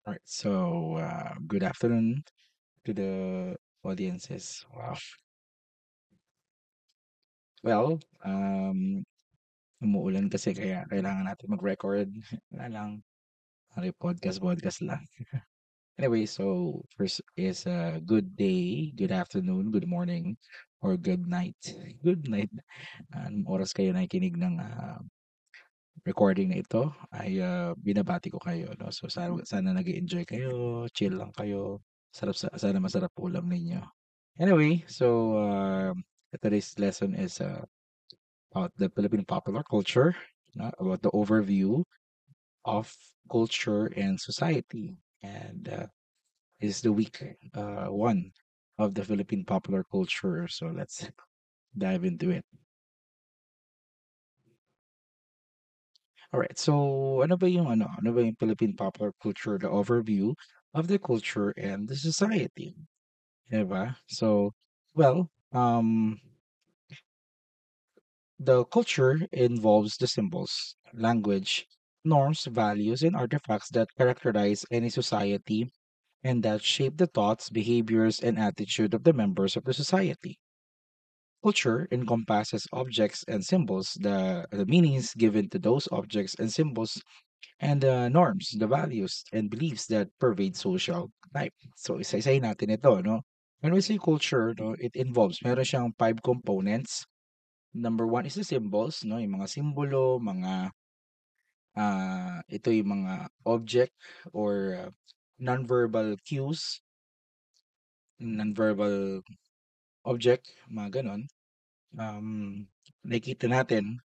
All right. So, good afternoon to the audiences. Wow. Well, umuulan kasi kaya kailangan natin mag-record. Wala lang. Podcast lang. Anyway, so first is good day, good afternoon, good morning, or good night. Good night. Anong oras kayo nakikinig ng recording na ito ay binabati ko kayo. No? So, sana nag-enjoy kayo, chill lang kayo. Sana masarap ulam ninyo. Anyway, so today's lesson is about the Philippine popular culture, about the overview of culture and society. And this is the week one of the Philippine popular culture. So let's dive into it. All right. So ano ba yung Philippine popular culture, the overview of the culture and the society, 'di ba? So, well, the culture involves the symbols, language, norms, values, and artifacts that characterize any society and that shape the thoughts, behaviors, and attitude of the members of the society. Culture encompasses objects and symbols, the meanings given to those objects and symbols, and the norms, the values, and beliefs that pervade social life. So, isa-isahin natin ito, no? When we say culture, no, it involves, meron siyang five components. Number one is the symbols, no? Yung mga simbolo, ito yung mga object or nonverbal cues, nonverbal object, mga ganon. Nakikita natin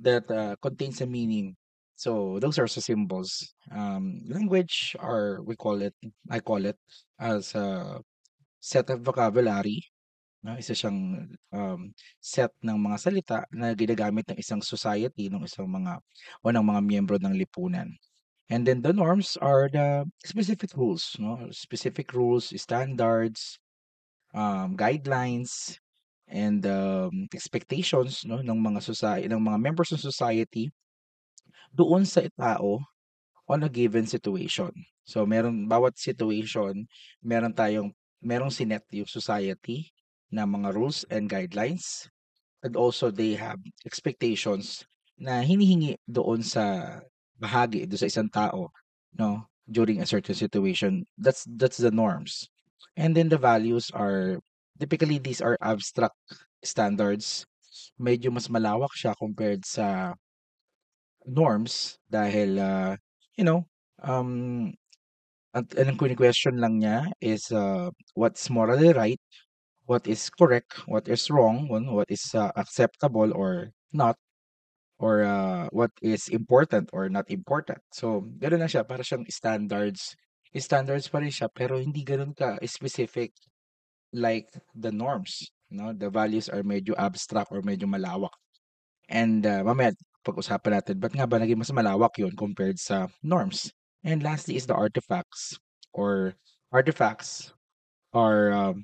that contains a meaning. So those are the symbols. Language, or I call it as a set of vocabulary. No? Isa siyang set ng mga salita na ginagamit ng isang society, ng isang mga o ng mga miyembro ng lipunan. And then the norms are the specific rules, no? Specific rules, standards, guidelines, and expectations, no, ng mga members ng society doon sa tao on a given situation. So bawat situation, meron tayong merong sinet yung society na mga rules and guidelines, and also they have expectations na hinihingi doon sa isang tao, no, during a certain situation. That's the norms. And then the values are typically these are abstract standards. Medyo mas malawak siya compared sa norms dahil you know, um ang question lang niya is what's morally right, what is correct, what is wrong, what is acceptable or not, or what is important or not important. So, gano'n na siya, para siyang standards. Standards pa rin siya, pero hindi gano'n ka specific like the norms. No? The values are medyo abstract or medyo malawak. And mamaya, pag-usapan natin, ba't nga ba naging mas malawak yon compared sa norms? And lastly is the artifacts, or artifacts are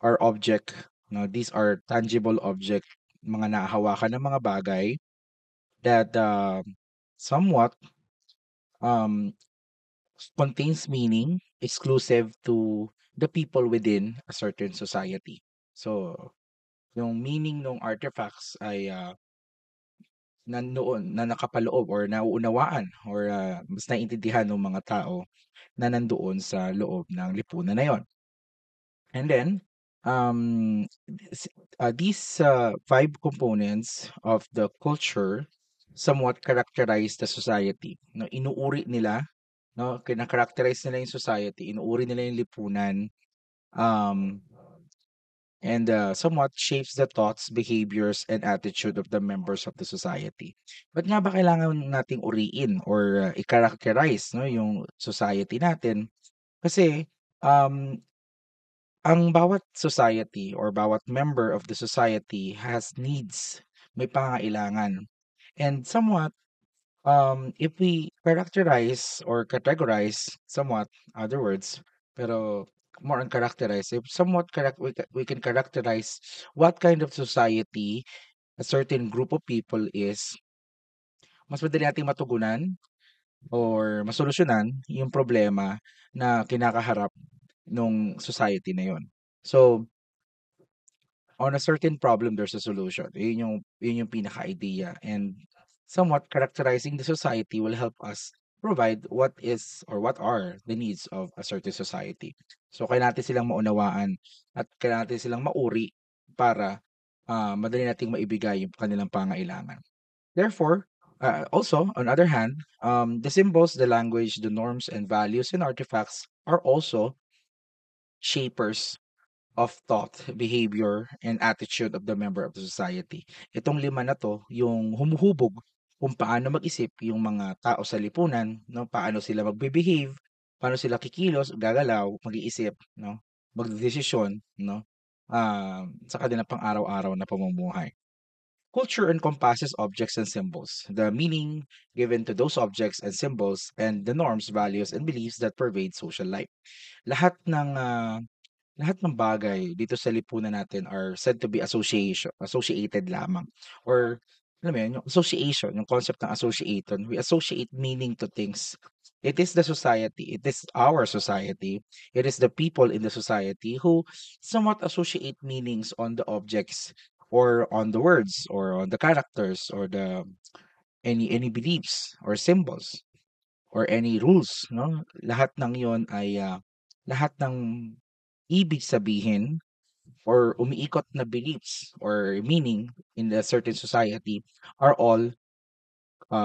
object. No, these are tangible object, mga nahahawakan ng mga bagay that somewhat um, contains meaning exclusive to the people within a certain society. So, yung meaning ng artifacts ay nandoon na nakapaloob or nauunawaan or mas naiintindihan ng mga tao na nandoon sa loob ng lipunan na yon. And then, these five components of the culture somewhat characterize the society. No, inuuri nila, no, kinakarakterize nila yung society, inuuri nila yung lipunan, um, and somewhat shapes the thoughts, behaviors, and attitude of the members of the society. Ba't nga ba kailangan nating uriin or i-characterize, no, yung society natin? Kasi um, ang bawat society or bawat member of the society has needs, may pangangailangan. And somewhat, if we characterize or categorize somewhat, other words, pero more on characterize, if somewhat we can characterize what kind of society a certain group of people is, mas madali nating matugunan or masolusyunan yung problema na kinakaharap nung society na yun. So, on a certain problem, there's a solution. Yun yung pinaka-idea. And somewhat characterizing the society will help us provide what is or what are the needs of a certain society. So, kailangan natin silang maunawaan at kailangan natin silang mauri para madali nating maibigay yung kanilang pangailangan. Therefore, also, on other hand, the symbols, the language, the norms and values and artifacts are also shapers of thought, behavior, and attitude of the member of the society. Itong 5 na 'to yung humuhubog kung paano mag-isip yung mga tao sa lipunan, 'no, paano sila magbe-behave, paano sila kikilos, gagalaw, mag-iisip, 'no, magdedesisyon, 'no, sa kanilang pang-araw-araw na pamumuhay. Culture encompasses objects and symbols, the meaning given to those objects and symbols, and the norms, values, and beliefs that pervade social life. Lahat ng, lahat ng bagay dito sa lipunan natin are said to be associated lamang or alam mo yun, yung association, yung concept ng association, we associate meaning to things. It is the society, it is our society, it is the people in the society who somewhat associate meanings on the objects or on the words or on the characters or the any beliefs or symbols or any rules, no? Lahat ng yon ay lahat ng ibig sabihin or umiikot na beliefs or meaning in a certain society are all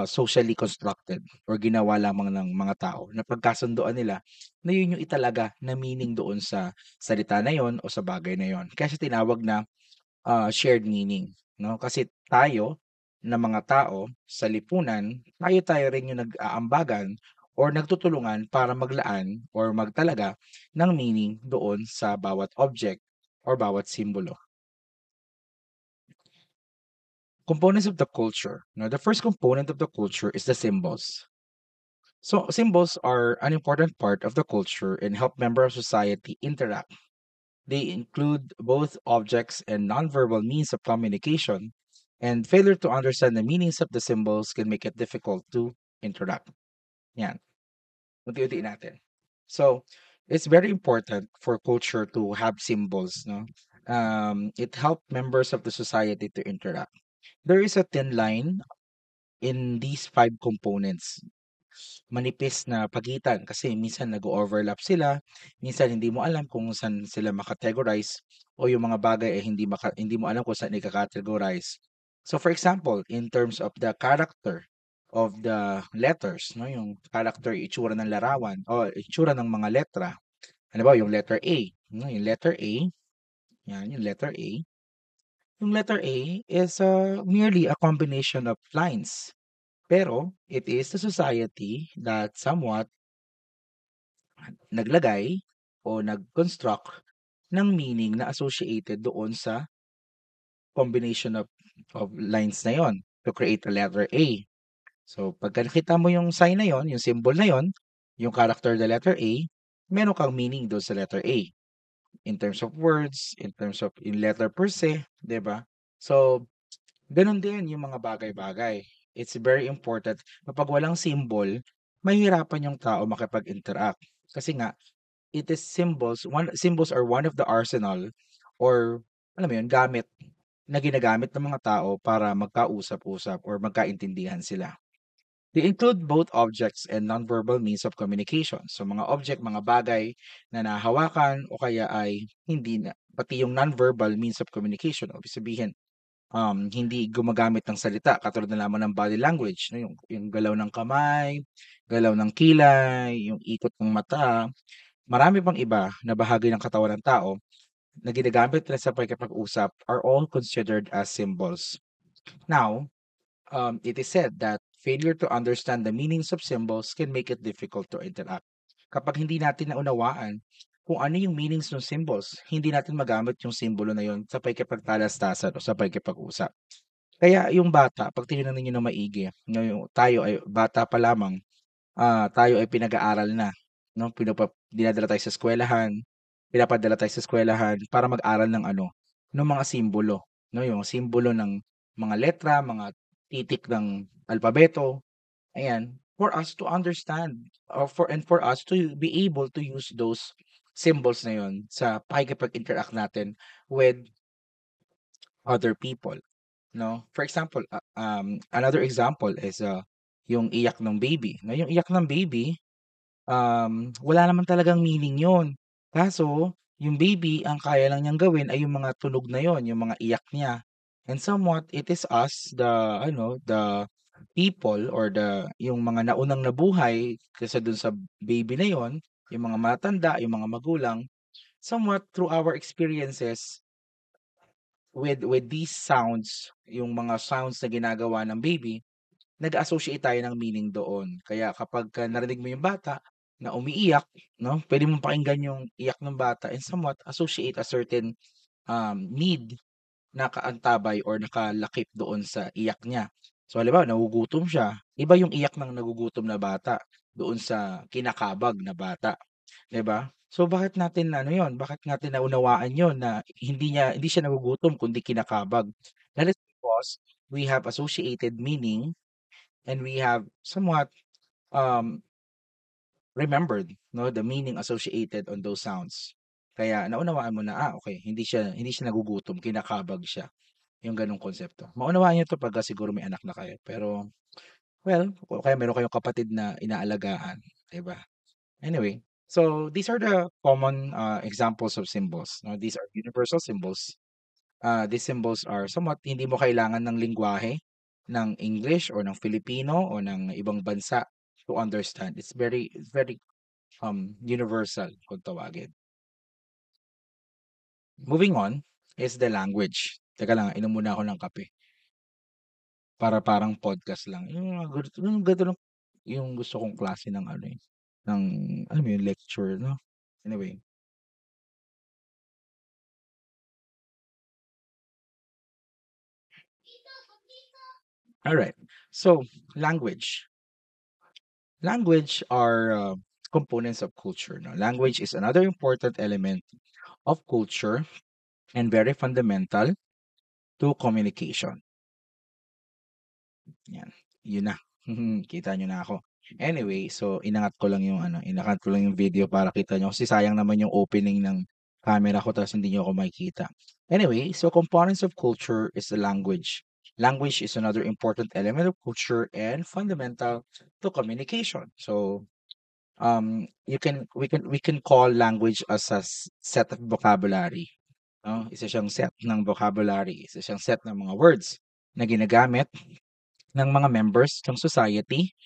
socially constructed or ginawa lamang ng mga tao na pagkasunduan nila na yun yung italaga na meaning doon sa salita na yon o sa bagay na yon. Kaya siya tinawag na shared meaning, no? Kasi tayo na mga tao sa lipunan, tayo-tayo rin yung nag-aambagan or nagtutulungan para maglaan or magtalaga ng meaning doon sa bawat object or bawat simbolo. Components of the culture. Now, the first component of the culture is the symbols. So, symbols are an important part of the culture and help members of society interact. They include both objects and nonverbal means of communication, and failure to understand the meanings of the symbols can make it difficult to interact. Yan, unti-untiin natin. So, it's very important for culture to have symbols, no? It helps members of the society to interact. There is a thin line in these 5 components. Manipis na pagitan kasi minsan nag-o-overlap sila, minsan hindi mo alam kung saan sila makategorize o yung mga bagay ay hindi mo alam kung saan ika-categorize. So for example, in terms of the character of the letters, no, yung character, itsura ng larawan o itsura ng mga letra. Halimbawa, yung letter A, no, yung letter A, yan, yung letter A. Yung letter A is merely a combination of lines. Pero it is the society that somewhat naglagay o nag-construct ng meaning na associated doon sa combination of lines na yon to create a letter A. So, pagka nakita mo yung sign na yon, yung symbol na yon, yung character the letter A, meron kang meaning doon sa letter A. In terms of words, in terms of in letter per se, 'di ba? So, ganun din yung mga bagay-bagay. It's very important kapag walang symbol, mahihirapan yung tao makipag-interact. Kasi nga, it is symbols are one of the arsenal or alam mo yun, gamit na ginagamit ng mga tao para magkausap-usap or magkaintindihan sila. They include both objects and nonverbal means of communication. So mga object, mga bagay na nahawakan o kaya ay hindi na. Pati yung nonverbal means of communication, o sabihin, hindi gumagamit ng salita katulad na lamang ng body language, no? Yung galaw ng kamay, galaw ng kilay, yung ikot ng mata, marami pang iba na bahagi ng katawan ng tao na ginagamit nila sa pakikipag-usap are all considered as symbols. Now, it is said that failure to understand the meanings of symbols can make it difficult to interact. Kapag hindi natin naunawaan kung ano yung meanings ng symbols, hindi natin magamit yung simbolo na yun sa pakikipagtalastasan o sa pakikipag-usap. Kaya yung bata, pag tinignan ninyo na maigi, no, tayo ay bata pa lamang, tayo ay pinag-aaral na, no? Dinadala tayo sa eskwelahan, pinapadala tayo sa eskwelahan para mag-aral ng ano, ng mga simbolo, no? Yung simbolo ng mga letra, mga titik ng alpabeto, ayan. for us to understand or for us to be able to use those symbols na yun sa pakikipag-interact natin with other people, no? For example, another example is yung iyak ng baby. No, yung iyak ng baby, wala naman talagang meaning yun. Kaso, yung baby, ang kaya lang niyang gawin ay yung mga tunog na yon, yung mga iyak niya. And somewhat, it is us, the people or yung mga naunang nabuhay kasi dun sa baby na yon, yung mga matanda, yung mga magulang, somewhat through our experiences with these sounds, yung mga sounds na ginagawa ng baby, nag-associate tayo ng meaning doon. Kaya kapagka narinig mo yung bata na umiiyak, 'no, puwede mong pakinggan yung iyak ng bata and somewhat associate a certain, need na kaantabay or nakalakip doon sa iyak niya. So halimbawa nagugutom siya, iba yung iyak ng nagugutom na bata doon sa kinakabag na bata, 'di ba? So bakit natin ano yon? Bakit natin naunawaan yon na hindi siya nagugutom kundi kinakabag? That is because we have associated meaning and we have somewhat um remembered, no, the meaning associated on those sounds. Kaya naunawaan mo na, okay, hindi siya nagugutom, kinakabag siya, yung gano'ng konsepto. Maunawaan niyo 'to pagka siguro may anak na kayo, pero well, o kaya meron kayong kapatid na inaalagaan, 'di ba? Anyway, so these are the common examples of symbols, no? These are universal symbols. These symbols are somewhat hindi mo kailangan ng lengguwahe ng English or ng Filipino o ng ibang bansa to understand. It's very universal kung tawagin. Moving on is the language. Teka lang, inom muna ako ng kape para parang podcast lang. Yung ganito yung gusto kong klase ng ano, ng alam mo yung lecture, no? Anyway, alright. So, language. Language are components of culture. No? Language is another important element of culture and very fundamental to communication. Yan, yun na. Kita niyo na ako. Anyway, so inangat ko lang yung video para kita niyo kasi sayang naman yung opening ng camera ko tapos hindi niyo ako makikita. Anyway, so components of culture is the language. Language is another important element of culture and fundamental to communication. So, we can call language as a set of vocabulary, no? Isa siyang set ng vocabulary, isa siyang set ng mga words na ginagamit ng mga members ng society,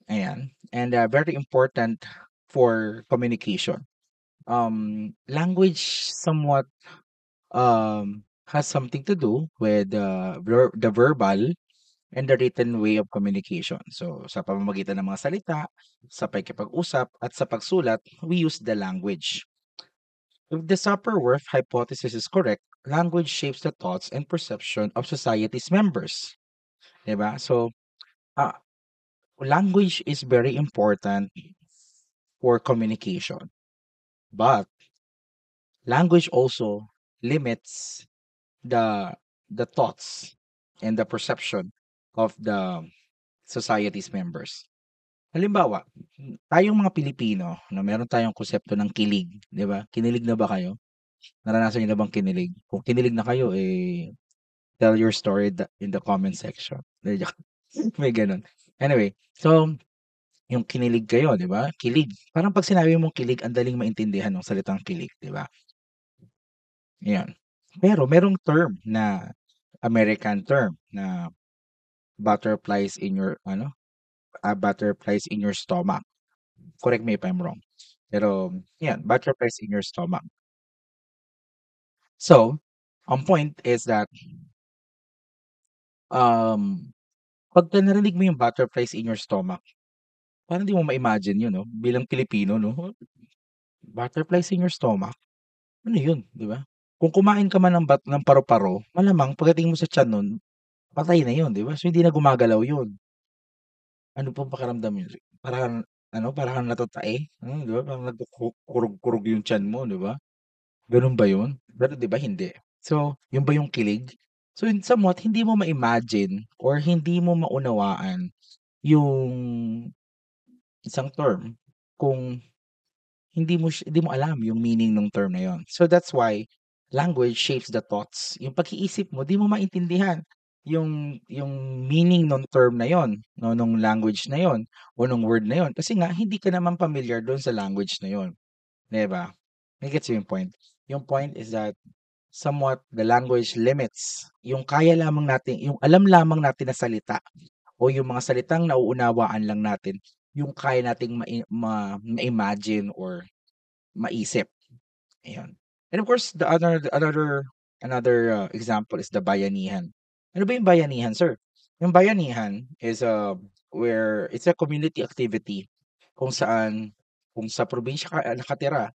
ayan, and very important for communication. Language somewhat has something to do with the verbal and the written way of communication. So, sa pamamagitan ng mga salita, sa pakikipag-usap, at sa pagsulat, we use the language. If the Sapir-Whorf hypothesis is correct, language shapes the thoughts and perception of society's members. 'Di ba? So, ah, language is very important for communication, but language also limits the the thoughts and the perception of the society's members. Halimbawa, tayong mga Pilipino na meron tayong konsepto ng kilig, 'di ba? Kinilig na ba kayo? Naranasan niyo na bang kinilig? Kung kinilig na kayo, tell your story in the comment section. Hindi, joke. May gano'n. Anyway, so yung kinilig kayo, 'di ba? Kilig. Parang 'pag sinabi mong kilig, ang daling maintindihan ng salitang kilig, 'di ba? 'Yan. Pero merong term na American term na butterflies in your ano, butterflies in your stomach. Correct me if I'm wrong. Pero 'yan, butterflies in your stomach. So, ang point is that, um, pagka narinig mo yung butterflies in your stomach, parang di mo ma-imagine yun 'no, bilang Pilipino 'no, butterflies in your stomach, ano yun, 'di ba? Kung kumain ka man ng paru-paro, malamang pagdating mo sa tiyan nun, patay na yun, 'di ba? So, hindi na gumagalaw yun. Ano pong pakiramdam yun? Para kang ano, para kang natatae, 'di ba? Parang kurog-kurog yung tiyan mo, 'di ba? Gano'n ba yun? Pero 'di ba hindi. So, yun ba yung kilig? So, in somewhat hindi mo ma-imagine or hindi mo maunawaan yung isang term kung hindi mo alam yung meaning ng term na yun. So that's why language shapes the thoughts. Yung pag-iisip mo, di mo maintindihan yung meaning ng term na yon, no, nung language na yon o nung word na yon. Kasi nga, hindi ka naman familiar doon sa language na yon. Di ba? May gets yung point. Yung point is that somewhat the language limits yung kaya lamang natin, yung alam lamang natin na salita o yung mga salitang nauunawaan lang natin, yung kaya nating ma-imagine or maisip. Ayun. And of course, the another example is the bayanihan. Ano ba yung bayanihan, sir? Yung bayanihan is where it's a community activity kung saan kung sa probinsya ka nakatira,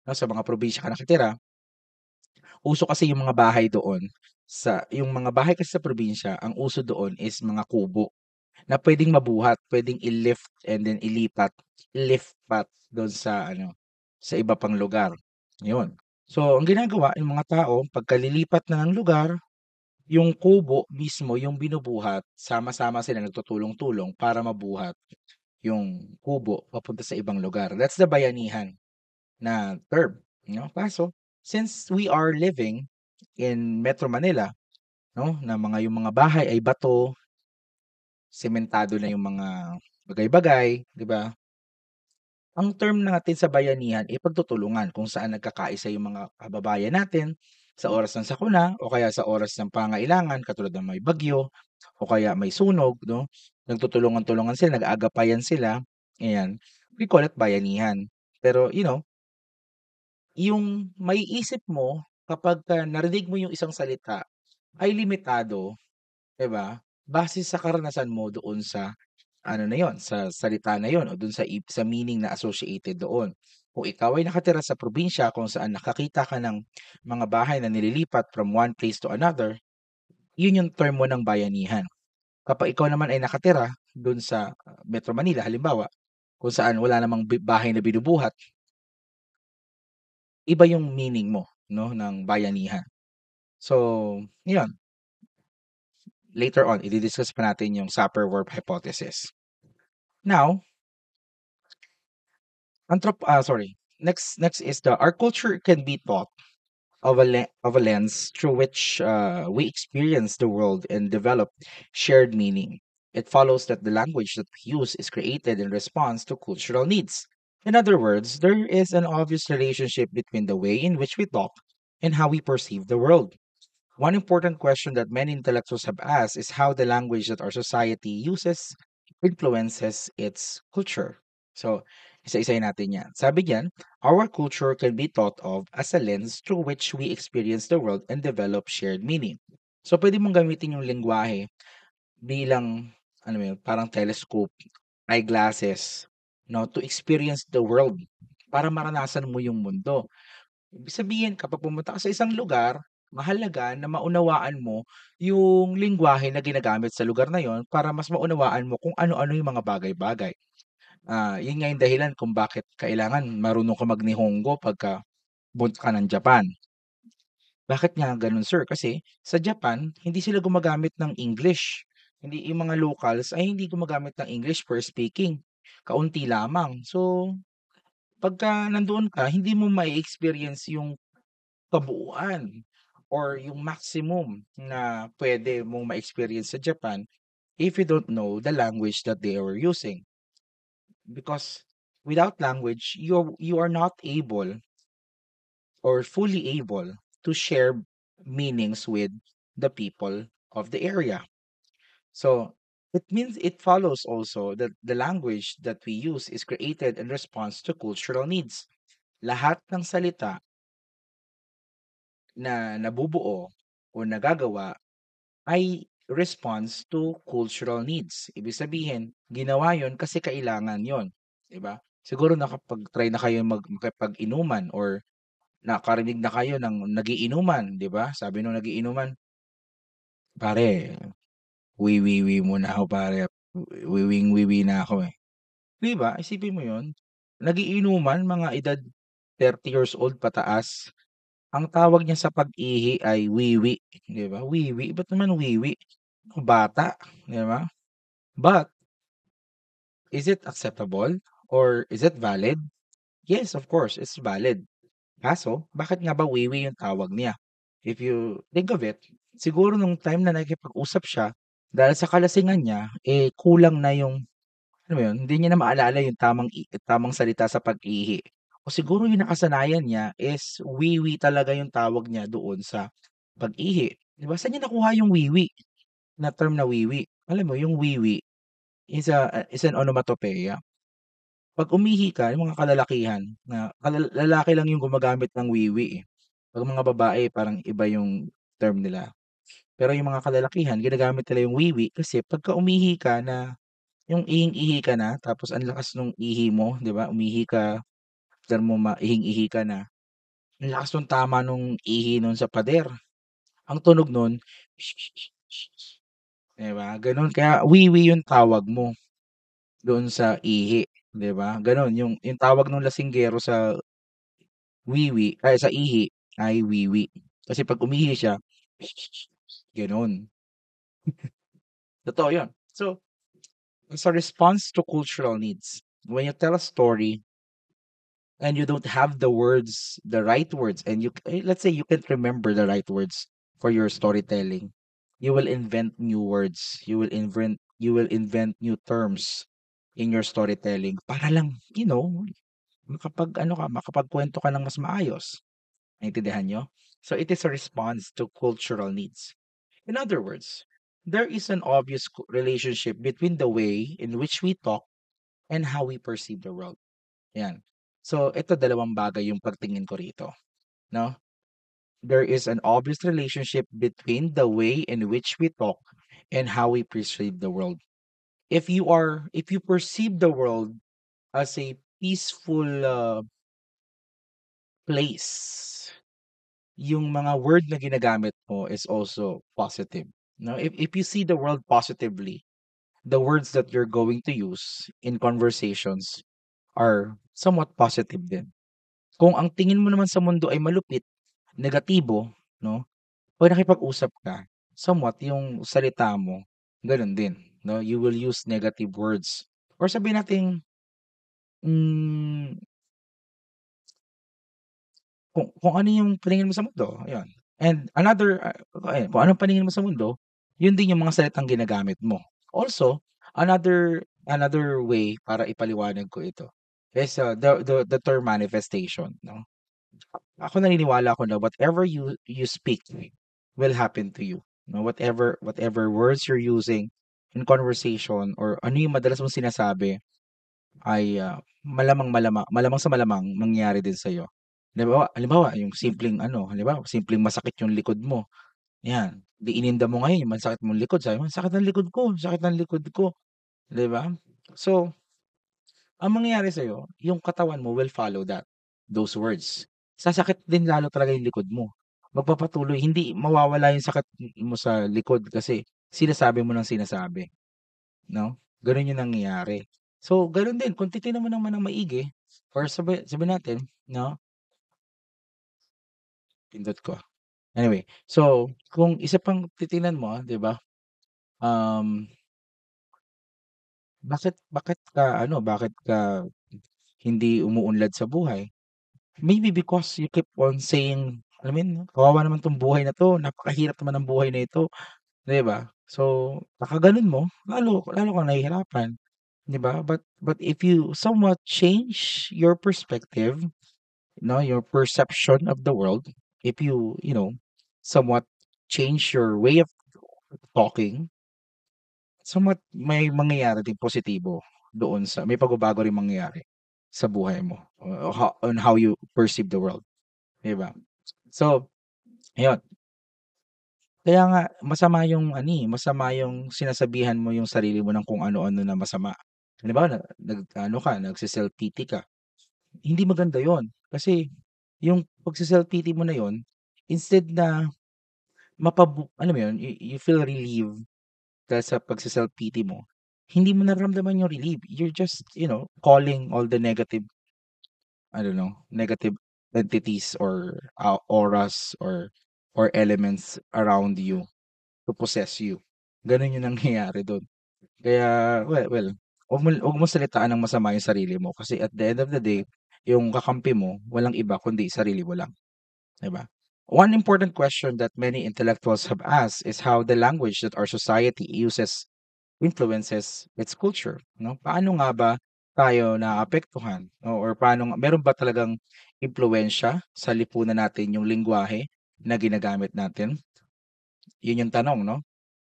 no, sa mga probinsya ka nakatira, uso kasi yung mga bahay doon. Yung mga bahay kasi sa probinsya, ang uso doon is mga kubo na pwedeng mabuhat, pwedeng i-lift and then lift pat doon sa ano, sa iba pang lugar. Yun. So, ang ginagawa yung mga tao, pagkalilipat na ng lugar, yung kubo mismo, yung binubuhat, sama-sama sila nagtutulong-tulong para mabuhat yung kubo papunta sa ibang lugar. That's the bayanihan na term. No? Kaso, since we are living in Metro Manila, no, na yung mga bahay ay bato, sementado na yung mga bagay-bagay, 'di ba? Ang term natin sa bayanihan ay pagtutulungan kung saan nagkakaisa yung mga kababayan natin sa oras ng sakuna o kaya sa oras ng pangailangan katulad ng may bagyo o kaya may sunog, no? Nagtutulungan-tulungan sila, nag-aagapayan sila. Ayan. We call it bayanihan. Pero, yung maiisip mo kapagka narinig mo yung isang salita ay limitado, 'di ba? Base sa karanasan mo doon sa ano na yon, sa salita na yon o doon sa meaning na associated doon. Kung ikaw ay nakatira sa probinsya kung saan nakakita ka ng mga bahay na nililipat from one place to another, yun yung term mo ng bayanihan. Kapag ikaw naman ay nakatira doon sa Metro Manila halimbawa, kung saan wala namang bahay na binubuhat, iba yung meaning mo, no, ng bayanihan. So, yun, later on i-discuss pa natin yung Sapir-Whorf hypothesis. Now, next is the our culture can be taught of a lens through which we experience the world and develop shared meaning. It follows that the language that we use is created in response to cultural needs. In other words, there is an obvious relationship between the way in which we talk and how we perceive the world. One important question that many intellectuals have asked is how the language that our society uses influences its culture. So, isa-isayin natin yan. Sabi diyan, our culture can be thought of as a lens through which we experience the world and develop shared meaning. So, pwede mong gamitin yung lengguwahe bilang, ano mo yun, parang telescope, eyeglasses, no, to experience the world para maranasan mo yung mundo. Ibig sabihin kapag pumunta ka sa isang lugar, mahalaga na maunawaan mo yung lengguwahe na ginagamit sa lugar na yon para mas maunawaan mo kung ano-ano yung mga bagay-bagay. Yun nga yung dahilan kung bakit kailangan marunong ka mag-Nihongo pagka punta ka ng Japan. Bakit nga gano'n, sir? Kasi sa Japan, hindi sila gumagamit ng English. Hindi yung mga locals ay hindi gumagamit ng English for speaking. Kaunti lamang. So, pagka nandoon ka, hindi mo mai-experience yung kabuuan or yung maximum na pwede mong ma-experience sa Japan if you don't know the language that they are using. Because without language, you are not able or fully able to share meanings with the people of the area. So it follows also that the language that we use is created in response to cultural needs. Lahat ng salita na nabubuo o nagagawa ay response to cultural needs. Ibig sabihin, ginawa yon kasi kailangan yon, 'di ba? Siguro nakapag-try na kayo makipag-inuman or nakarinig na kayo ng nagiinuman, 'di ba? Sabi nung nagiinuman, "Pare, wiwiwi muna ako pare, wiwing-wiwi na ako, eh." 'Di ba? Isipin mo yon, nagiinuman mga edad 30 years old pataas, ang tawag niya sa pag-ihi ay wiwi, 'di ba? Wiwi, ba't naman wiwi? Bata, 'di ba? But is it acceptable or is it valid? Yes, of course, it's valid. Kaso, bakit nga ba wiwi yung tawag niya? If you think of it, siguro nung time na nakikipag-usap siya, dahil sa kalasingan niya, eh, kulang na yung, alam mo yun, hindi niya na maalala yung tamang salita sa pag-ihi. O siguro yung nakasanayan niya is wiwi talaga yung tawag niya doon sa pag-ihi. 'Di ba? Saan niya nakuha yung wiwi na term na wiwi? Alam mo, yung wiwi is an onomatopoeia. 'Pag umihi ka, yung mga kalalakihan na lalaki lang yung gumagamit ng wiwi, eh. 'Pag mga babae parang iba yung term nila. Pero yung mga kalalakihan ginagamit nila yung wiwi kasi pagka umihi ka na yung ihing-ihi ka na tapos ang lakas nung ihi mo, 'di ba, umihi ka, after mo maihing-ihi ka na, ang lakas nung tama nung ihi nun sa pader. Ang tunog nun, 'di ba, gano'n. Kaya wiwi yung tawag mo doon sa ihi, 'di ba, gano'n. Yung tawag nung lasinggero sa wiwi ay sa ihi ay wiwi. Kasi 'pag umihi siya, gano'n. Totoo 'yun. So, as a response to cultural needs, when you tell a story and you don't have the right words, and let's say you can't remember the right words for your storytelling, you will invent new words. You will invent new terms in your storytelling para lang, makapagkuwento ka ng mas maayos. Naintindihan niyo? So it is a response to cultural needs. In other words, there is an obvious relationship between the way in which we talk and how we perceive the world. Yan. So ito, dalawang bagay yung pagtingin ko rito, no? There is an obvious relationship between the way in which we talk and how we perceive the world. If you perceive the world as a peaceful place, yung mga word na ginagamit mo is also positive. No, if you see the world positively, the words that you're going to use in conversations are somewhat positive din. Kung ang tingin mo naman sa mundo ay malupit, negatibo, no? Pag nakipag-usap ka, somewhat yung salita mo, ganun din, no? You will use negative words. Or sabihin natin, mm, kung ano yung paningin mo sa mundo, ayun. And kung anong paningin mo sa mundo, yun din yung mga salitang ginagamit mo. Also, another way para ipaliwanag ko ito is the term manifestation, no? Ako naniniwala ako na whatever you speak will happen to you. No, whatever words you're using in conversation or ano yung madalas mong sinasabi ay, malamang sa malamang mangyayari din sa'yo. Halimbawa yung simpleng masakit yung likod mo, 'yan, 'di ininda mo ngayon yung masakit mong likod, sabi mo, "Sakit ng likod ko, sakit ng likod ko." 'Di ba? So, ang mangyayari sa'yo, yung katawan mo will follow those words. Sasakit din lalo talaga yung likod mo. Magpapatuloy, hindi mawawala yung sakit mo sa likod kasi sinasabi mo ng sinasabi. 'No? Gano'n yung nangyayari. So, gano'n din kung titignan mo naman ng maigi or sabihin natin 'no, pindot ko. Anyway, so kung isa pang titingnan mo, 'di ba, um, bakit ka hindi umuunlad sa buhay? Maybe because you keep on saying, alam mo yun, "Kawawa naman 'tong buhay na 'to, napakahirap naman ng buhay na ito." 'Di ba? So, pagka-gano'n mo, lalo lalo kang nahihirapan, 'di ba? But if you somewhat change your perspective, your perception of the world, if somewhat change your way of talking, somewhat may mangyayari din positibo doon may pagbabago ring mangyayari sa buhay mo, on how you perceive the world, 'di ba? So, ayun. Kaya nga masama yung sinasabihan mo yung sarili mo ng kung ano-ano na masama. Halimbawa nag-ano ka, nagse-self-pity ka. Hindi maganda yon. Kasi yung pagse-self-pity mo na yon, instead na alam mo yun, you feel relieved dahil sa pagse-self-pity mo, hindi mo nararamdaman yung relief. You're just, calling all the negative, I don't know, negative entities or auras or elements around you to possess you. Gano'n yung nangyayari dun. Kaya well, Wag mo salitaan ng masama yung sarili mo kasi at the end of the day, yung kakampi mo walang iba kundi sarili mo lang, 'di ba? One important question that many intellectuals have asked is how the language that our society uses influences its culture, 'no? Paano nga ba tayo naaapektuhan, no, or meron ba talagang impluwensiya sa lipunan natin yung lengguwahe na ginagamit natin? Yun yung tanong, no?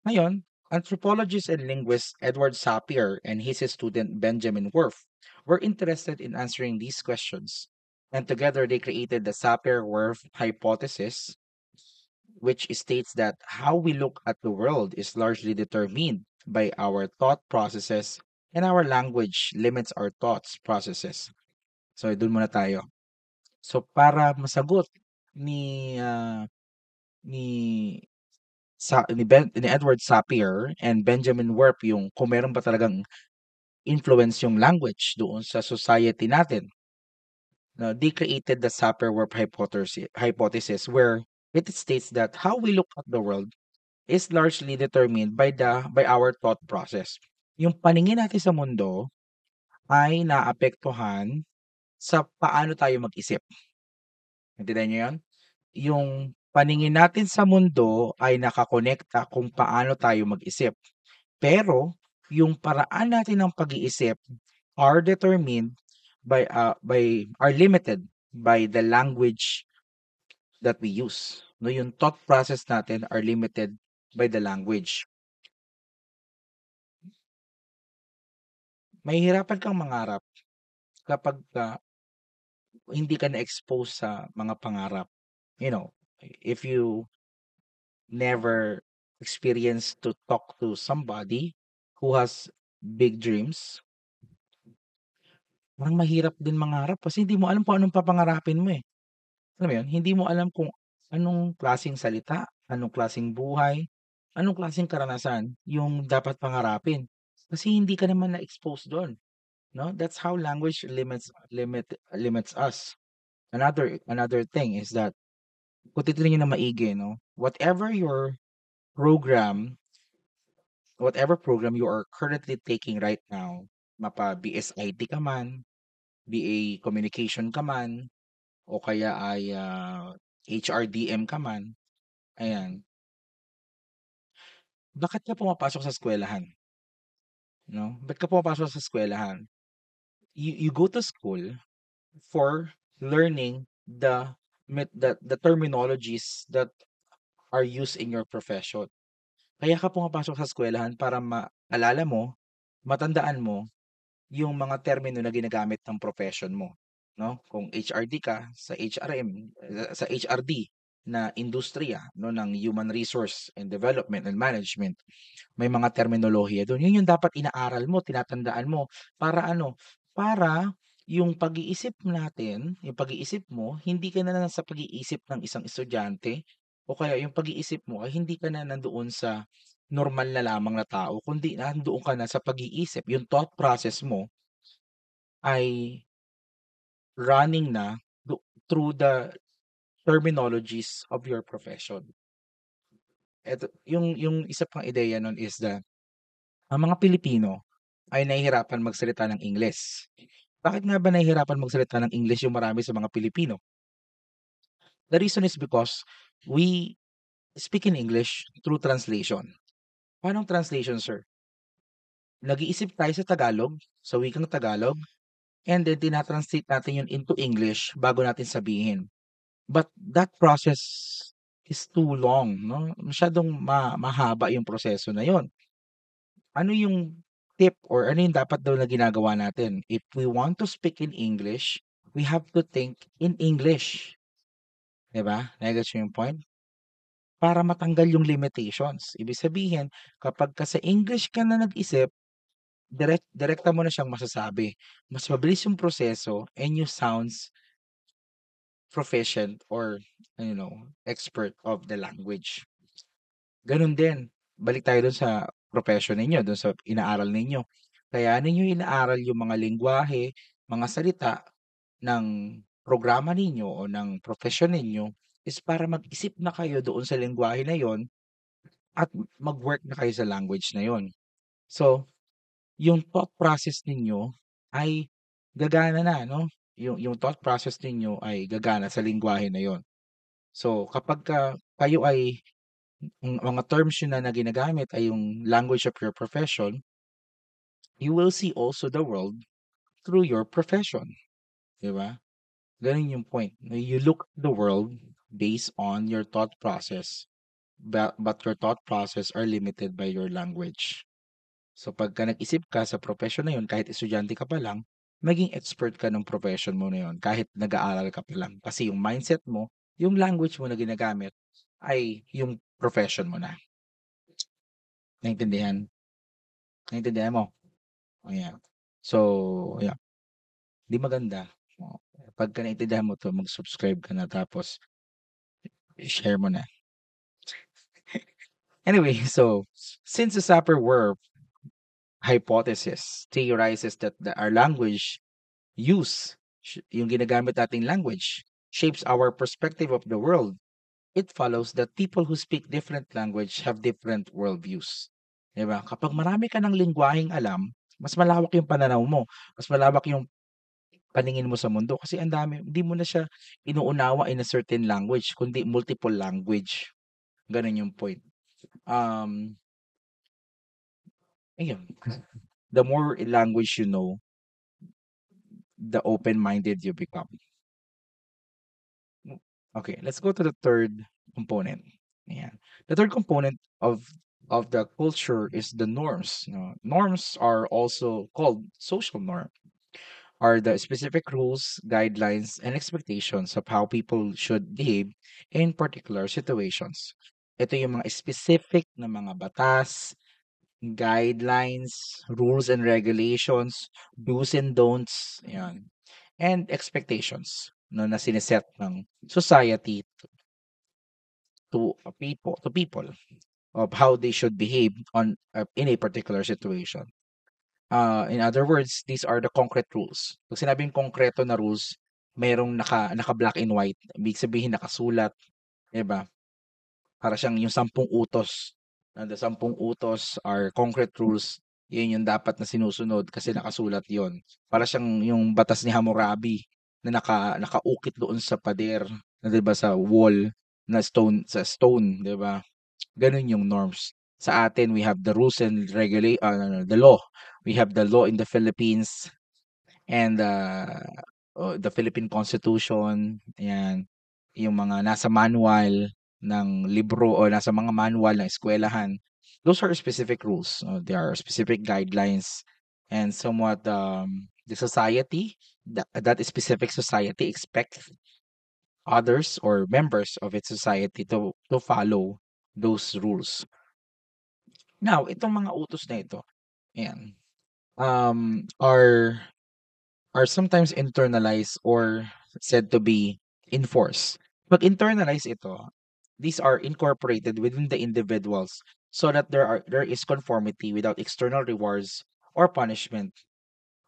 Ngayon, anthropologist and linguist Edward Sapir and his student Benjamin Worf were interested in answering these questions. And together they created the Sapir-Whorf hypothesis, which states that how we look at the world is largely determined by our thought processes and our language limits our thoughts processes. So, dun muna tayo. So, para masagot ni ni ni Edward Sapir and Benjamin Warp yung kung meron ba talagang influence yung language doon sa society natin. No, they created the Sapir-Whorf hypothesis where it states that how we look at the world is largely determined by our thought process. Yung paningin natin sa mundo ay naapektuhan sa paano tayo mag-isip. Naintindihan niyo 'yun? Yung paningin natin sa mundo ay nakakonekta kung paano tayo mag-isip. Pero yung paraan natin ng pag-iisip are determined are limited by the language that we use. No, yung thought process natin are limited by the language. Mahihirapan kang mangarap kapagka hindi ka na-expose sa mga pangarap. You know, if you never experienced to talk to somebody who has big dreams, parang mahirap din mangarap kasi hindi mo alam kung anong papangarapin mo, eh. Alam mo 'yun, hindi mo alam kung anong klaseng salita, anong klaseng buhay, anong klaseng karanasan yung dapat pangarapin. Kasi hindi ka naman na-expose do'n, 'no? That's how language limits us. Another thing is that kung titignan niyo na maigi 'no, program whatever program you are currently taking right now, mapa-BSIT ka man, BA Communication ka man, o kaya ay, HRDM ka man, ayan, bakit ka pumapasok sa eskuwelahan, 'no? Ba't ka pumapasok sa eskuwelahan? You go to school for learning the terminologies that are used in your profession. Kaya ka pumapasok sa eskuwelahan para maalala mo, matandaan mo yung mga termino na ginagamit ng profession mo, 'no? Kung HRD ka, sa HRD na industriya 'no, ng Human Resource and Development and Management, may mga terminolohiya dun. Yun yung dapat inaaral mo, tinatandaan mo para ano, para yung pag-iisip mo, hindi ka na lang sa pag-iisip ng isang estudyante o kaya yung pag-iisip mo ay hindi ka na nandoon sa normal na lamang na tao kundi nandoon ka na sa pag-iisip, yung thought process mo ay running na through the terminologies of your profession. Eto yung isa pang ideya nun is that ang mga Pilipino ay nahihirapan magsalita ng Ingles. Bakit nga ba nahihirapan magsalita ng English yung marami sa mga Pilipino? The reason is because we speak in English through translation. Paanong translation, sir? Nag-iisip tayo sa Tagalog, sa wikang Tagalog, and then tina-translate natin yun into English bago natin sabihin. But that process is too long, 'no? Masyadong mahaba yung proseso na yun. Ano yung tip or ano yung dapat daw na ginagawa natin? If we want to speak in English, we have to think in English, 'di ba? Nagets niyo yung point? Para matanggal yung limitations. Ibig sabihin, kapagka sa English ka na nag-isip, direkta mo na siyang masasabi. Mas mabilis yung proseso and you sounds proficient or, expert of the language. Gano'n din, balik tayo dun sa profession ninyo, dun sa inaaral ninyo. Kaya ninyo inaaral yung mga lengguwahe, mga salita ng programa ninyo o ng profession ninyo is para mag-isip na kayo doon sa lengguwahe na yon at mag-work na kayo sa language na yon. So, yung thought process ninyo ay gagana na 'no, yung thought process ninyo ay gagana sa lengguwahe na yun. So, kapagka kayo ay mga terms yun na ginagamit ay yung language of your profession, you will see also the world through your profession, 'di ba? Gano'n yung point. You look at the world based on your thought process, but your thought process are limited by your language. So pagka nag-isip ka sa profession na yun, kahit estudyante ka pa lang, maging expert ka ng profession mo na yun, kahit nag-aaral ka pa lang. Kasi yung mindset mo, yung language mo na ginagamit, ay yung profession mo na. Naintindihan? Naintindihan mo? Ayan. So, yeah, 'di maganda. Oo. Pagka naintindihan mo 'to, mag-subscribe ka na tapos i-share mo na. Anyway, so since the Sapir-Whorf hypothesis theorizes that our language use, yung ginagamit nating language, shapes our perspective of the world, it follows that people who speak different language have different worldviews. 'Di ba? Kapag marami ka ng lengguwaheng alam, mas malawak yung pananaw mo, mas malawak yung paningin mo sa mundo kasi ang dami, hindi mo na siya inuunawa in a certain language kundi multiple language, gano'n yung point. Um, Ayun, the more language you know, the open-minded you become. Okay, let's go to the third component. Yeah. The third component of the culture is the norms. Norms are also called social norm, are the specific rules, guidelines, and expectations of how people should behave in particular situations. Ito yung mga specific na mga batas, guidelines, rules and regulations, do's and don'ts, yan, and expectations no, na sineset ng society to people of how they should behave on in a particular situation. In other words, these are the concrete rules. Pag sinabing konkreto na rules, merong naka black and white, ibig sabihin nakasulat, 'di ba? Para siyang yung 10 utos. The 10 utos are concrete rules. Yun yung dapat na sinusunod kasi nakasulat yon. Para siyang yung batas ni Hammurabi na nakaukit doon sa pader, na 'di ba sa wall na stone, 'di ba? Ganun yung norms. Sa atin, we have the rules and the law. We have the law in the Philippines and the Philippine Constitution, ayan. Yung mga nasa manual ng libro o nasa mga manual ng eskwelahan, those are specific rules. There are specific guidelines and somewhat the society, that specific society expects others or members of its society to follow those rules. Now, itong mga utos na ito, ayan, um, are are sometimes internalized or said to be enforced. Pag internalize ito, these are incorporated within the individuals so that there is conformity without external rewards or punishment.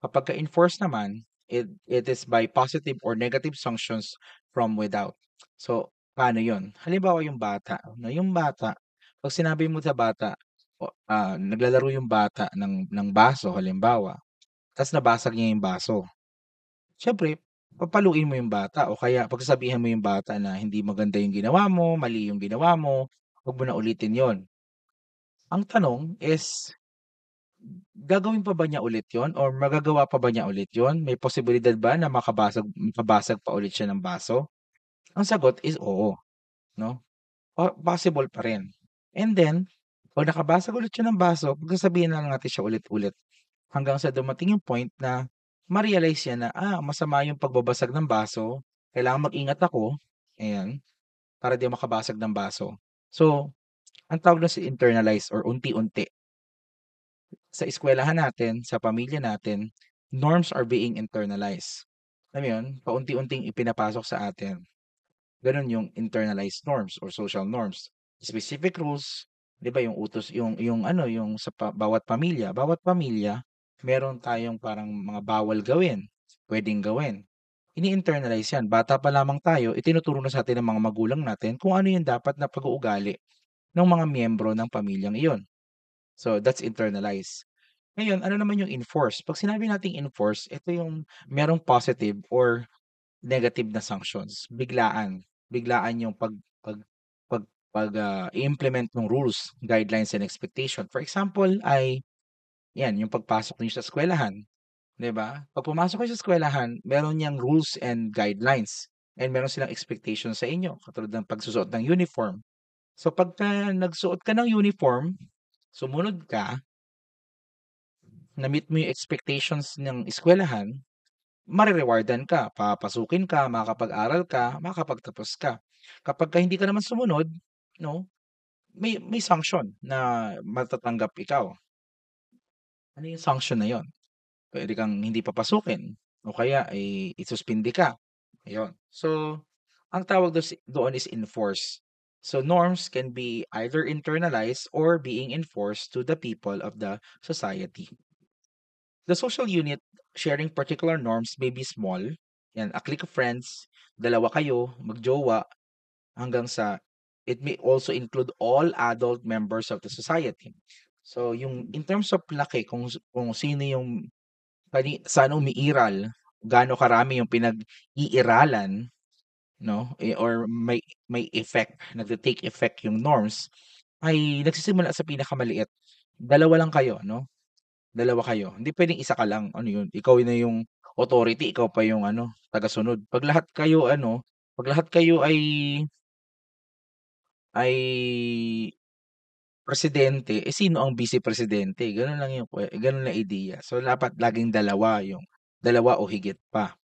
Kapag ka-enforce naman, it is by positive or negative sanctions from without. So, paano yun? Halimbawa yung bata, no, yung bata, pag sinabi mo sa bata, naglalaro yung bata ng baso halimbawa, ta's nabasag niya yung baso. Siyempre, papaluin mo yung bata o kaya pagsasabihan mo yung bata na hindi maganda yung ginawa mo, mali yung ginawa mo, wag mo na ulitin yon. Ang tanong is, gagawin pa ba niya ulit yon or magagawa pa ba niya ulit yon? May posibilidad ba na makabasag pa ulit siya ng baso? Ang sagot is oo, 'no? Possible pa rin. And then, 'pag nakabasag ulit siya ng baso, pagsasabihan na lang natin siya ulit-ulit hanggang sa dumating yung point na ma-realize niya na, masama yung pagbabasag ng baso, kailangan mag-ingat ako, ayan, para di makabasag ng baso. So, ang tawag dun sa internalize or unti-unti. Sa eskwelahan natin, sa pamilya natin, norms are being internalized. Alam mo yun? Paunti-unting ipinapasok sa atin. Gano'n yung internalized norms or social norms. Specific rules, 'di ba yung utos yung ano, yung sa bawat pamilya meron tayong parang mga bawal gawin, puwedeng gawin. Ini-internalize 'yan, bata pa lamang tayo itinuturo na sa atin ng mga magulang natin kung ano yung dapat na pag-uugali ng mga miyembro ng pamilyang iyon. So, that's internalized. Ngayon, ano naman yung enforce? 'Pag sinabi nating enforce, ito yung merong positive or negative na sanctions. Biglaan. Biglaan yung pag pag i-implement ng rules, guidelines, and expectation. For example ay 'yan, yung pagpasok niyo sa eskuwelahan, 'di ba? 'Pag pumasok kayo sa eskuwelahan, meron niyang rules and guidelines, and meron silang expectation sa inyo, katulad ng pagsusuot ng uniform. So, pagka nagsuot ka ng uniform, sumunod ka, na-meet mo yung expectations ng eskuwelahan, mare-rewardan ka, papasukin ka, makakapag-aral ka, makakapagtapos ka. Kapagka hindi ka naman sumunod, 'no, may sanction na matatanggap ikaw. Ano yung sanction na yun? Puwede kang hindi papasukin o kaya, isuspindi ka, ayun. So, ang tawag doon is enforce. So, norms can be either internalized or being enforced to the people of the society. The social unit sharing particular norms may be small, yan, a clique of friends, dalawa kayo, mag-jowa, hanggang sa it may also include all adult members of the society. So, yung in terms of laki kung sino yung saan umiiral, gaano karami yung pinag-iiralan, 'no, or may effect, nagte-take effect yung norms, ay nagsisimula sa pinakamaliit. Dalawa lang kayo, 'no, dalawa kayo. Hindi puwedeng isa ka lang, ano yun, ikaw na yung authority, ikaw pa yung ano, tagasunod. 'Pag lahat kayo ay presidente, sino ang vice presidente, gano'n lang yung gano'n lang ideya. So, dapat laging dalawa o higit pa.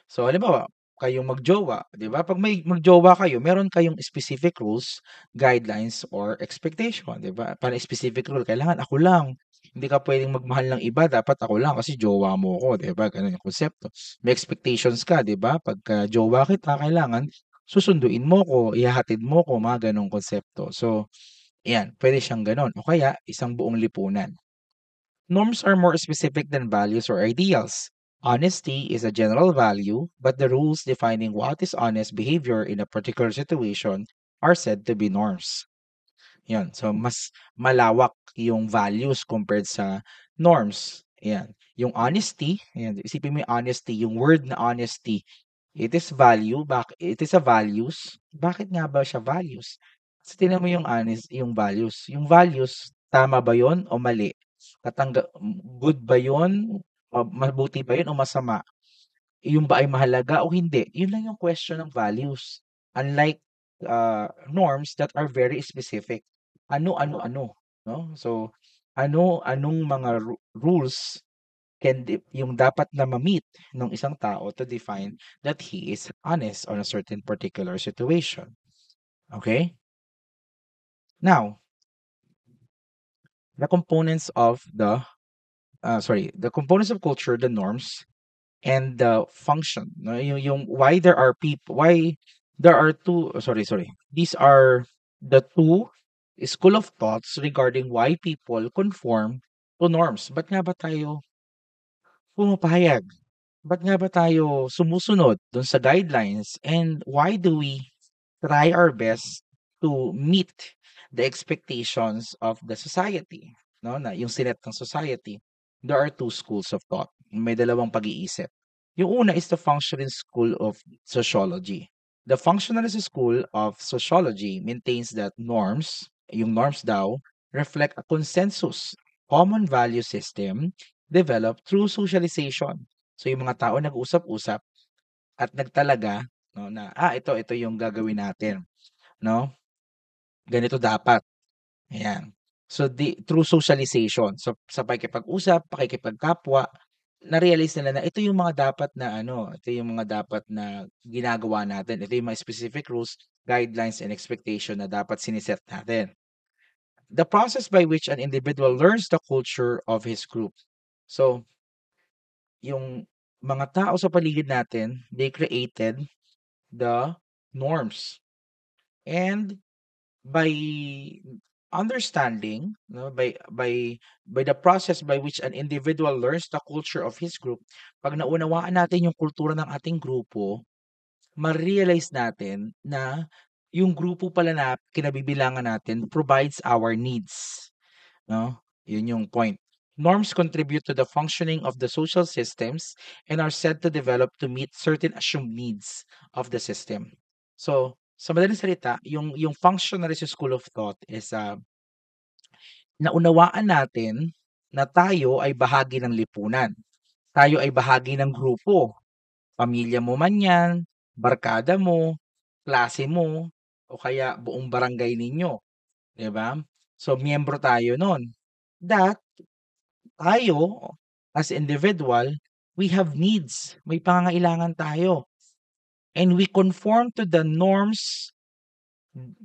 So, halimbawa, kayong mag-jowa, 'di ba? 'Pag may mag-jowa kayo, meron kayong specific rules, guidelines, or expectation, 'di ba? Parang specific rule, kailangan ako lang. Hindi ka puwedeng magmahal ng iba, dapat ako lang kasi jowa mo ko, 'di ba? Gano'n yung konsepto. May expectations ka, 'di ba? Pagka jowa kita, kailangan susunduin mo ko, ihahatid mo ko, mga gano'ng konsepto. So, 'yan, puwede siyang gano'n o kaya isang buong lipunan. Norms are more specific than values or ideals. Honesty is a general value, but the rules defining what is honest behavior in a particular situation are said to be norms. Yan. So, mas malawak yung values compared sa norms. Yan. Yung honesty, yan, isipin mo yung honesty, yung word na honesty, it is a values. Bakit nga ba siya values? Kasi tingnan mo yung values. Yung values, tama ba yon o mali? Good ba yon? O mabuti ba yun o masama? Yun ba ay mahalaga o hindi? Yun lang yung question ng values. Unlike norms that are very specific. Ano, 'no? So, anong mga rules yung dapat na ma-meet ng isang tao to define that he is honest on a certain particular situation. Okay? Now, the components of the components of culture, the norms, and the function, no? Yung why there are two, sorry. These are the two school of thoughts regarding why people conform to norms. Ba't nga ba tayo pumapayag? Ba't nga ba tayo sumusunod dun sa guidelines, and why do we try our best to meet the expectations of the society, 'no, na yung sinet ng society? There are two schools of thought, may dalawang pag-iisip. Yung una is the functionalist school of sociology. The functionalist school of sociology maintains that yung norms daw, reflect a consensus, common value system developed through socialization. So, yung mga tao nag-usap-usap at nagtalaga, 'no, na, ito yung gagawin natin, 'no? Ganito dapat, ayan. So, through socialization, so sa pakikipag-usap, pakikipagkapwa, na-realize nila na ito yung mga dapat na ano, ito yung mga dapat na ginagawa natin. Ito yung mga specific rules, guidelines, and expectation na dapat siniset natin. The process by which an individual learns the culture of his group. So, yung mga tao sa paligid natin, they created the norms. And by understanding, no, by the process by which an individual learns the culture of his group, pag naunawaan natin yung kultura ng ating grupo, ma-realize natin na yung grupo pala na kinabibilangan natin provides our needs, no? Yun yung point. Norms contribute to the functioning of the social systems and are said to develop to meet certain assumed needs of the system. So, sa madaling salita, yung functionalist school of thought is naunawaan natin na tayo ay bahagi ng lipunan. Tayo ay bahagi ng grupo. Pamilya mo man 'yan, barkada mo, klase mo, o kaya buong barangay ninyo, 'di ba? So, miyembro tayo nun. That tayo as individual, we have needs, may pangangailangan tayo. And we conform to the norms,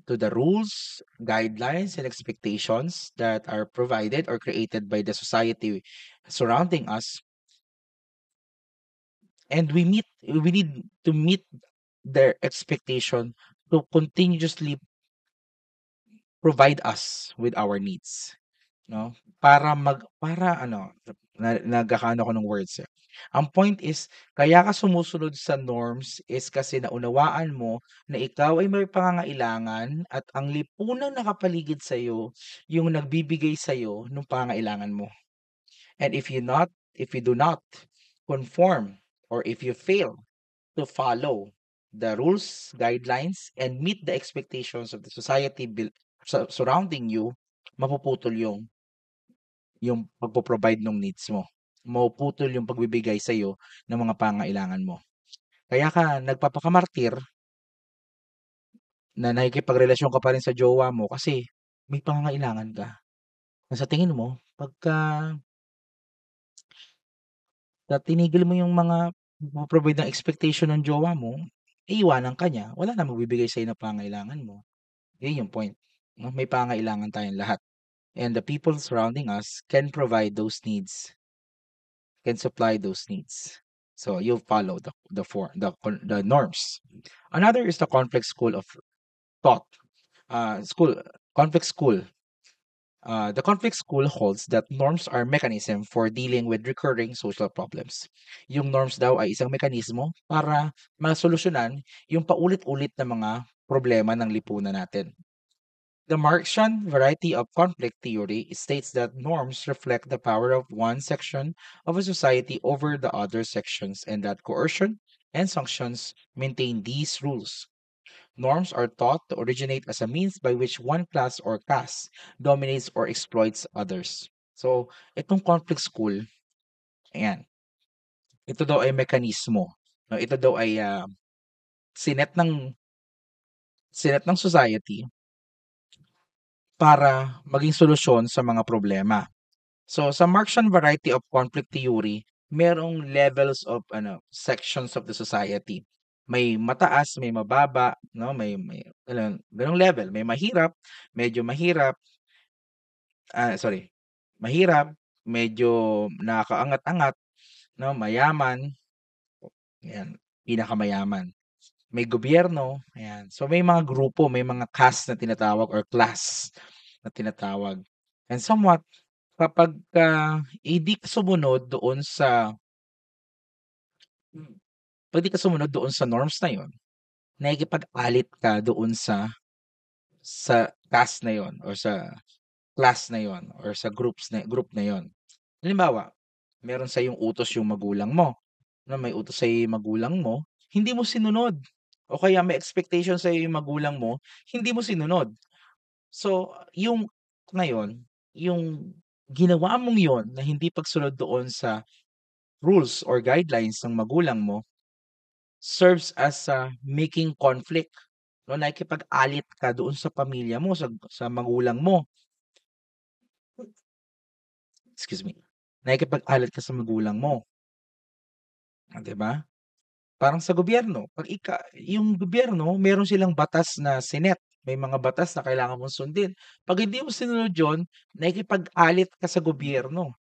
to the rules, guidelines, and expectations that are provided or created by the society surrounding us. And we need to meet their expectation to continuously provide us with our needs. No? Para ano, nagkakaano ako ng words, eh. Ang point is, kaya ka sumusunod sa norms is kasi naunawaan mo na ikaw ay may pangangailangan at ang lipunang nakapaligid sa'yo yung nagbibigay sa'yo nung pangangailangan mo. And if you do not conform or if you fail to follow the rules, guidelines, and meet the expectations of the society surrounding you, mapuputol yung pagpo-provide ng needs mo. Mapuputol yung pagbibigay sa'yo ng mga pangangailangan mo. Kaya ka nagpapakamartir na nakikipagrelasyon ka pa rin sa jowa mo kasi may pangangailangan ka. Na sa tingin mo, pagka tinigil mo yung mga provide ng expectation ng jowa mo, iiwanan ka niya, wala na magbibigay sa'yo ng pangangailangan mo. Yun yung point. No? May pangangailangan tayong lahat. And the people surrounding us can provide those needs, can supply those needs. So you follow the norms. Another is the conflict school of thought. School conflict school. The conflict school holds that norms are mechanism for dealing with recurring social problems. Yung norms daw ay isang mekanismo para masolusyonan yung paulit-ulit na mga problema ng lipunan natin. The Marxian variety of conflict theory states that norms reflect the power of one section of a society over the other sections and that coercion and sanctions maintain these rules. Norms are thought to originate as a means by which one class or caste dominates or exploits others. So, itong conflict school, ayan, ito daw ay mekanismo. No? Ito daw ay sinet ng sinet ng society para maging solusyon sa mga problema. So sa Marxian variety of conflict theory, merong levels of sections of the society. May mataas, may mababa, no? May ganung level. May mahirap, medyo mahirap, sorry. Mahirap, medyo nakakaangat-angat, no? Mayaman, ayan, pinakamayaman. May gobyerno, ayan. So may mga grupo, may mga caste na tinatawag or class na tinatawag. And somewhat kapagka hindi ka sumunod doon sa 'pag di ka sumunod doon sa norms na yun, nakikipag-alit ka doon sa caste na yun or sa class na yun or sa group na yun. Halimbawa, meron sa'yong utos yung magulang mo, na may utos sa'yo yung magulang mo, hindi mo sinunod o kaya may expectation sa'yo yung magulang mo, hindi mo sinunod. So, yung na yun, yung ginawa mong yun na hindi pagsunod doon sa rules or guidelines ng magulang mo serves as making conflict. No, nakikipag-alit ka doon sa pamilya mo, sa magulang mo. Excuse me. Nakikipag-alit ka sa magulang mo. 'Di ba? Parang sa gobyerno, yung gobyerno, meron silang batas na sinet. May mga batas na kailangan mong sundin. 'Pag hindi mo sinunod yun, nakikipag-alit ka sa gobyerno.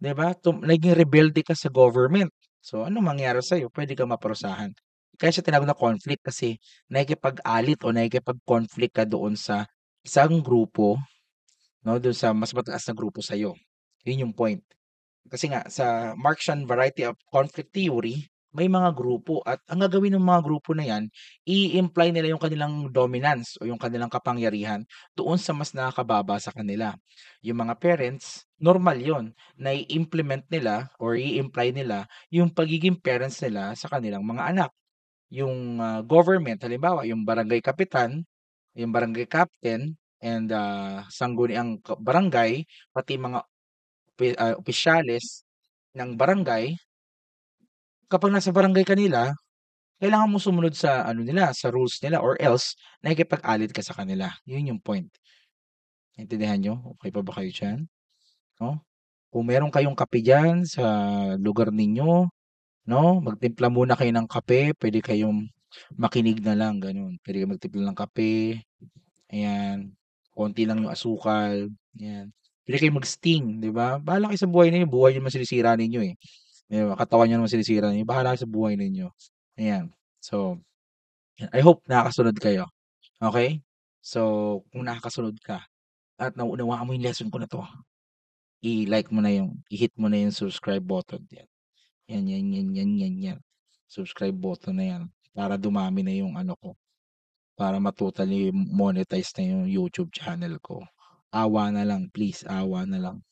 'Di ba? Naging rebelde ka sa government. So, anong mangyayari sa'yo? Puwede kang maparusahan. Kaya siya tinawag na conflict kasi nakikipag-alit o nakikipag-conflict ka doon sa isang grupo, 'no, doon sa mas mataas na grupo sa'yo. Yun yung point. Kasi nga sa Marxian variety of conflict theory, may mga grupo at ang gagawin ng mga grupo na 'yan, i-imply nila yung kanilang dominance o yung kanilang kapangyarihan doon sa mas nakakababa sa kanila. Yung mga parents, normal yon na i-implement nila or i-imply nila yung pagiging parents nila sa kanilang mga anak. Yung, government halimbawa yung barangay kapitan, yung barangay captain and, sangguniang barangay, pati mga opisyales ng barangay, kapag nasa barangay ka nila, kailangan mo sumunod sa ano nila, sa rules nila or else nakikipag-alit ka sa kanila. Yun yung point. Naintindihan niyo? Okey pa ba kayo diyan? 'No? Kung meron kayong kape diyan sa lugar ninyo, 'no, magtimpla muna kayo ng kape, puwede kayong makinig na lang gano'n. Puwede kayong magtimpla ng kape, ayan, konti lang yung asukal, 'yan. Puwede kayong mag-sting, 'di ba? Bahala kayo sa buhay ninyo, buhay niyo naman sinisira ninyo, eh, 'di ba? Katawan niyo naman sinisira ninyo, bahala kayo sa buhay ninyo, ayan. So, I hope nakakasunod kayo, okey? So, kung nakakasunod ka at nauunawaan mo yung lesson ko na 'to, i-like mo na yung i-hit mo na yung subscribe button, 'yan. 'Yan. Subscribe button na 'yan para dumami na yung ano ko, para ma-totally monetize na yung YouTube channel ko. Awa na lang, please, awa na lang.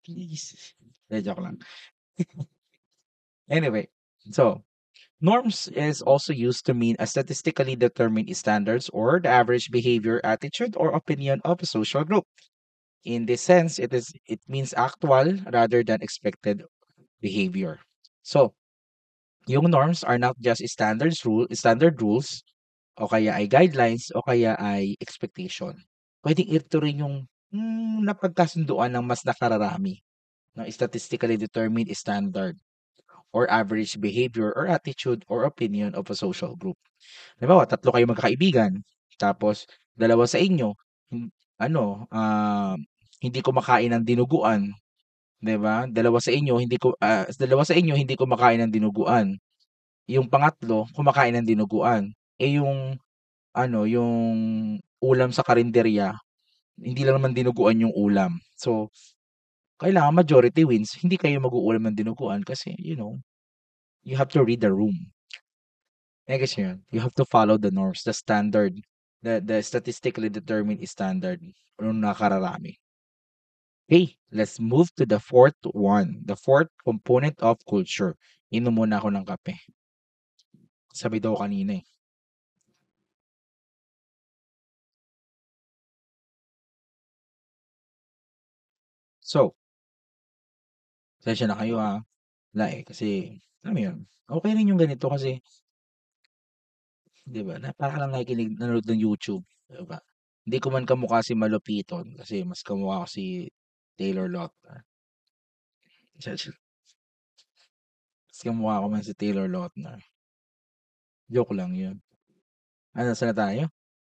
Please. Hindi, joke lang. Anyway, so norms is also used to mean a statistically determined standards or the average behavior, attitude, or opinion of a social group. In this sense, it means actual rather than expected behavior. So, yung norms are not just standard rules o kaya ay guidelines o kaya ay expectation. Puwedeng ito rin yung, napagkasunduan ng mas nakararami ng statistically determined standard or average behavior or attitude or opinion of a social group. Halimbawa, 3 kayong magkakaibigan, tapos dalawa sa inyo, ano, hindi kumakain ng dinuguan, 'di ba? Dalawa sa inyo hindi kumakain ng dinuguan. Yung pangatlo, kumakain ng dinuguan. Eh, yung ano, yung ulam sa karenderya, hindi lang naman dinuguan yung ulam. So, kailangan majority wins. Hindi kayo mag-uulam ng dinuguan kasi, you have to read the room. Gets niyo yun? You have to follow the norms, the standard, the statistically determined standard nung nakararami. Okay, let's move to the fourth one, the fourth component of culture. Inom muna ako ng kape. Sabi daw kanina eh. So, pasensya na kayo wala eh, kasi alam mo yun, okey rin yung ganito kasi 'di ba, na para ka lang nanonood ng YouTube, 'di ba? Hindi ko man kamukha si Malupiton kasi mas kamukha ko si Taylor Lautner. Mas kamukha ko man si Taylor Lautner. Joke lang yun. Ano, saan na tayo?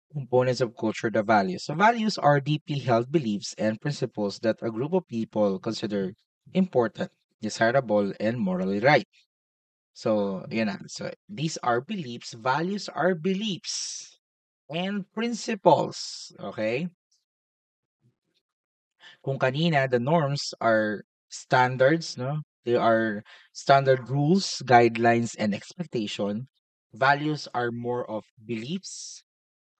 Components of culture, the values. So values are deeply held beliefs and principles that a group of people consider important, desirable, and morally right. So, yun na. So, these are beliefs, values are beliefs and principles. Okay? Kung kanina, the norms are standards, no? They are standard rules, guidelines, and expectation. Values are more of beliefs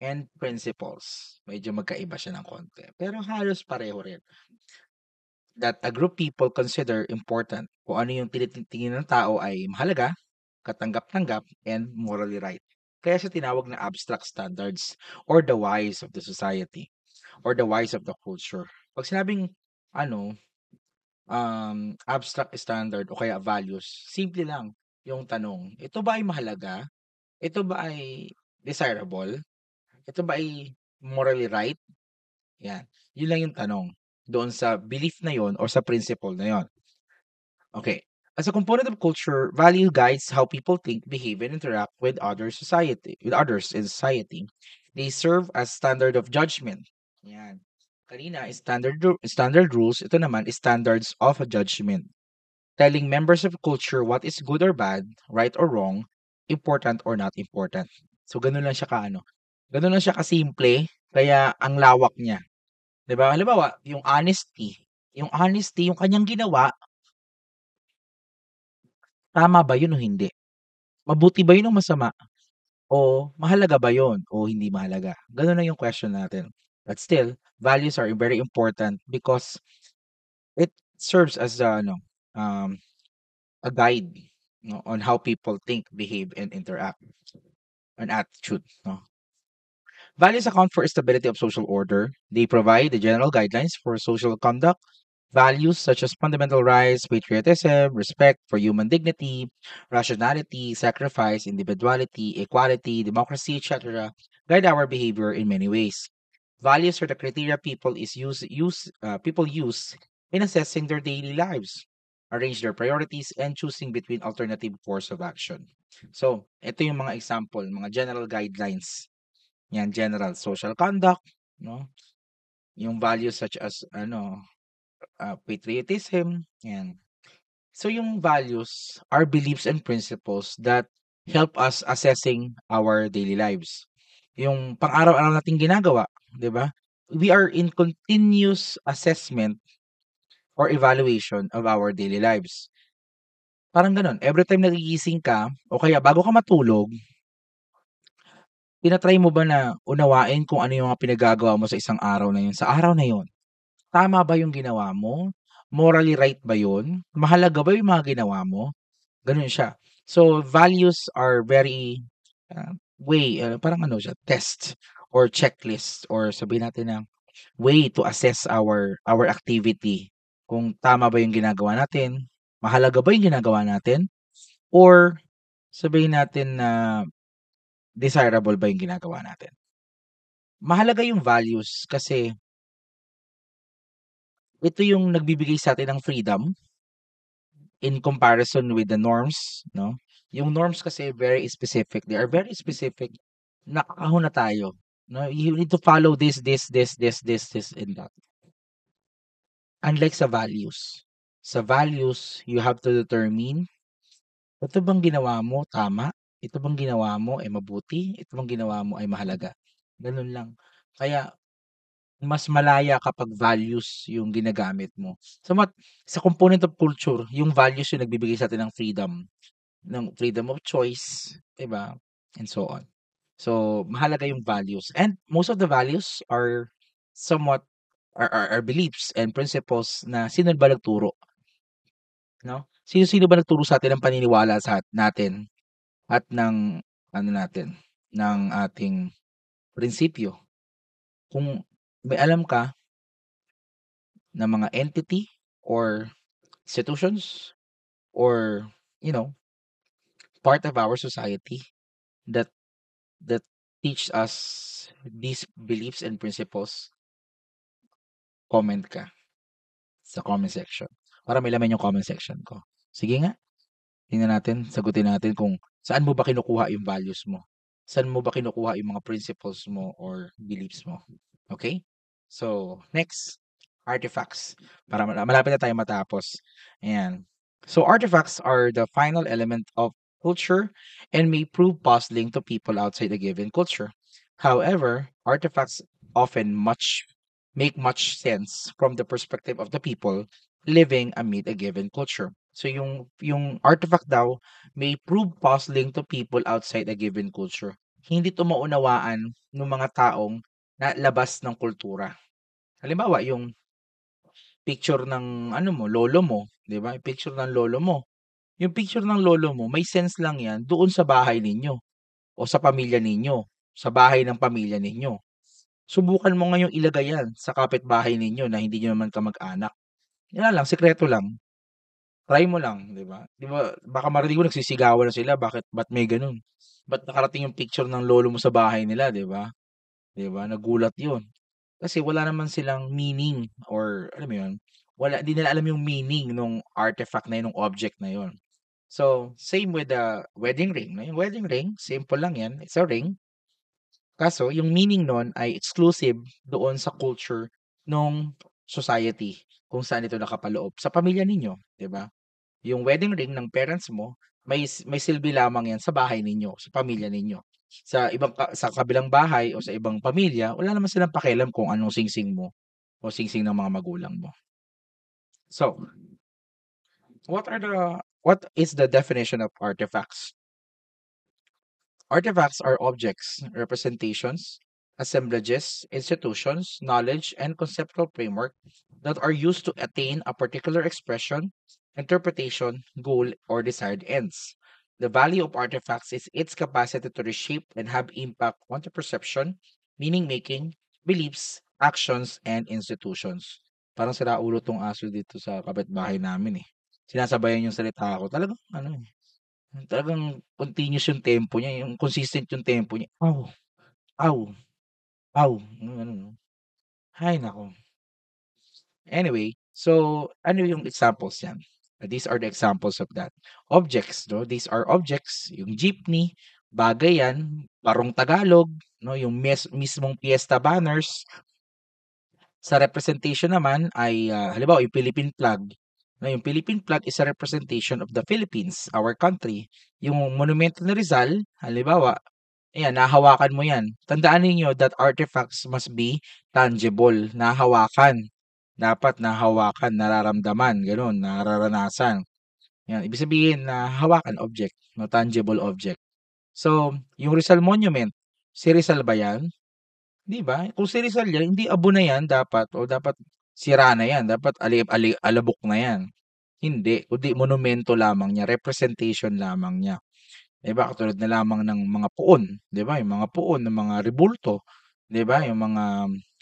and principles. Medyo magkaiba siya ng konti. Pero halos pareho rin. That a group people consider important. Kung ano yung tinitingin ng tao ay mahalaga, katanggap-tanggap, and morally right. Kaya siya tinawag na abstract standards or the whys of the society or the whys of the culture. Pag sinabing ano, abstract standard o kaya values, simple lang yung tanong. Ito ba ay mahalaga? Ito ba ay desirable? Ito ba ay morally right? Yan. Yun lang yung tanong doon sa belief na yon or sa principle na yon. Okay. As a component of culture, value guides how people think, behave, and interact with others in society. They serve as standard of judgment. Yan. Kanina, standard rules. Ito naman is standards of judgment. Telling members of culture what is good or bad, right or wrong, important or not important. So, ganun lang siya kaano. Ganun lang siya kasimple, kaya ang lawak niya. 'Di ba? Halimbawa, yung honesty, yung kanyang ginawa, tama ba yun o hindi? Mabuti ba yun o masama? O mahalaga ba yun o hindi mahalaga? Gano'n na yung question natin. But still, values are very important because it serves as a ano, um, a guide, no, on how people think, behave, and interact, an attitude, no? Values account for stability of social order. They provide the general guidelines for social conduct. Values such as fundamental rights, patriotism, respect for human dignity, rationality, sacrifice, individuality, equality, democracy, etc., guide our behavior in many ways. Values are the criteria people use in assessing their daily lives, arrange their priorities, and choosing between alternative course of action. So, ito yung mga example, mga general guidelines. Yan, general social conduct, no? Yung values such as ano, patriotism, yan. So yung values are beliefs and principles that help us assessing our daily lives. Yung pang-araw-araw nating ginagawa, 'di ba? We are in continuous assessment or evaluation of our daily lives. Parang gano'n, every time nagigising ka o kaya bago ka matulog, mo ba na unawain kung ano yung mga pinagagawa mo sa isang araw na yun, sa araw na yun? Tama ba yung ginawa mo? Morally right ba yun? Mahalaga ba yung mga ginawa mo? Gano'n siya. So, values are very, parang ano siya, test or checklist or sabihin natin na way to assess our activity. Kung tama ba yung ginagawa natin, mahalaga ba yung ginagawa natin, or sabihin natin na desirable ba yung ginagawa natin. Mahalaga yung values kasi ito yung nagbibigay sa atin ng freedom in comparison with the norms, no? Yung norms kasi very specific. They are very specific. Nakakahon na tayo, no? You need to follow this, and that. Unlike sa values, you have to determine, ito bang ginawa mo tama? Ito bang ginawa mo ay mabuti? Ito bang ginawa mo ay mahalaga? Ganun lang. Kaya mas malaya kapag values yung ginagamit mo. Sa component of culture, yung values yung nagbibigay sa atin ng freedom of choice, 'di ba? And so on. So, mahalaga yung values. And most of the values are somewhat are beliefs and principles na sino ba nagturo, no? Sino-sino ba nagturo sa atin ng paniniwala natin at ng ano natin, ng ating prinsipyo. Kung may alam ka na mga entity or institutions or, you know, part of our society that that teach us these beliefs and principles, comment ka sa comment section para may laman yung comment section ko. Sige nga, tingnan natin, sagutin natin kung saan mo ba kinukuha yung values mo. Saan mo ba kinukuha yung mga principles mo or beliefs mo. Okay? So, next, artifacts. Para malapit na tayo matapos. Ayan. So, artifacts are the final element of culture and may prove puzzling to people outside a given culture. However, artifacts often make much sense from the perspective of the people living amid a given culture. So yung artifact daw may prove puzzling to people outside a given culture. Hindi 'to maunawaan ng mga taong na labas ng kultura. Halimbawa, yung picture ng ano mo, lolo mo, 'di ba? Yung picture ng lolo mo. Yung picture ng lolo mo, may sense lang 'yan doon sa bahay ninyo o sa pamilya ninyo, sa bahay ng pamilya ninyo. Subukan mo ngayong ilagay 'yan sa kapitbahay ninyo na hindi niyo naman kamag-anak. Yan lang, sikreto lang. Try mo lang, 'di ba? 'Di ba baka marinig mo nagsisigawan na sila, ba't may gano'n? Ba't nakarating yung picture ng lolo mo sa bahay nila, 'di ba? 'Di ba, nagulat 'yun. Kasi wala naman silang meaning or alam mo 'yun, di nila alam yung meaning nung artifact na 'yun, nung object na 'yun. So, same with the wedding ring, 'no, yung wedding ring, simple lang 'yan, it's a ring. Kaso yung meaning nun ay exclusive doon sa culture nung society kung saan ito nakapaloob, sa pamilya ninyo, 'di ba? Yung wedding ring ng parents mo, may silbi lamang 'yan sa bahay ninyo, sa pamilya ninyo. Sa kabilang bahay o sa ibang pamilya, wala naman silang pakialam kung anong singsing mo o singsing ng mga magulang mo. So, what is the definition of artifacts? Artifacts are objects, representations, assemblages, institutions, knowledge, and conceptual framework that are used to attain a particular expression, interpretation, goal, or desired ends. The value of artifacts is its capacity to reshape and have impact on the perception, meaning making, beliefs, actions, and institutions. Parang sira ulo tong aso dito sa kapitbahay namin eh. Sinasabayan yung salita ko. Talagang ano eh. Talagang continuous yung tempo niya, yung consistent yung tempo niya. "Aw, aw, aw," yung gano'n 'no. Hay naku. Anyway, so ano yung examples niyan? These are the examples of that. Objects 'no, these are objects, yung jeepney, bagay yan, barong Tagalog 'no, yung mismong fiesta banners. Sa representation naman ay, halimbawa yung Philippine flag, na yung Philippine flag is a representation of the Philippines, our country. Yung monumento ni Rizal, halimbawa, ayan, nahawakan mo yan. Tandaan ninyo that artifacts must be tangible, nahawakan. Dapat nahawakan, nararamdaman, gano'n, nararanasan. Yan, ibig sabihin nahahawakan object, no, tangible object. So, yung Rizal Monument, si Rizal ba yan? 'Di ba? Kung si Rizal 'yan, hindi abo na 'yan dapat o dapat sira na 'yan, dapat alabok na 'yan. Hindi, kundi monumento lamang niya, representation lamang niya. 'Di ba, katulad na lamang ng mga puon, 'di ba, yung mga puon ng mga rebulto, 'di ba, yung mga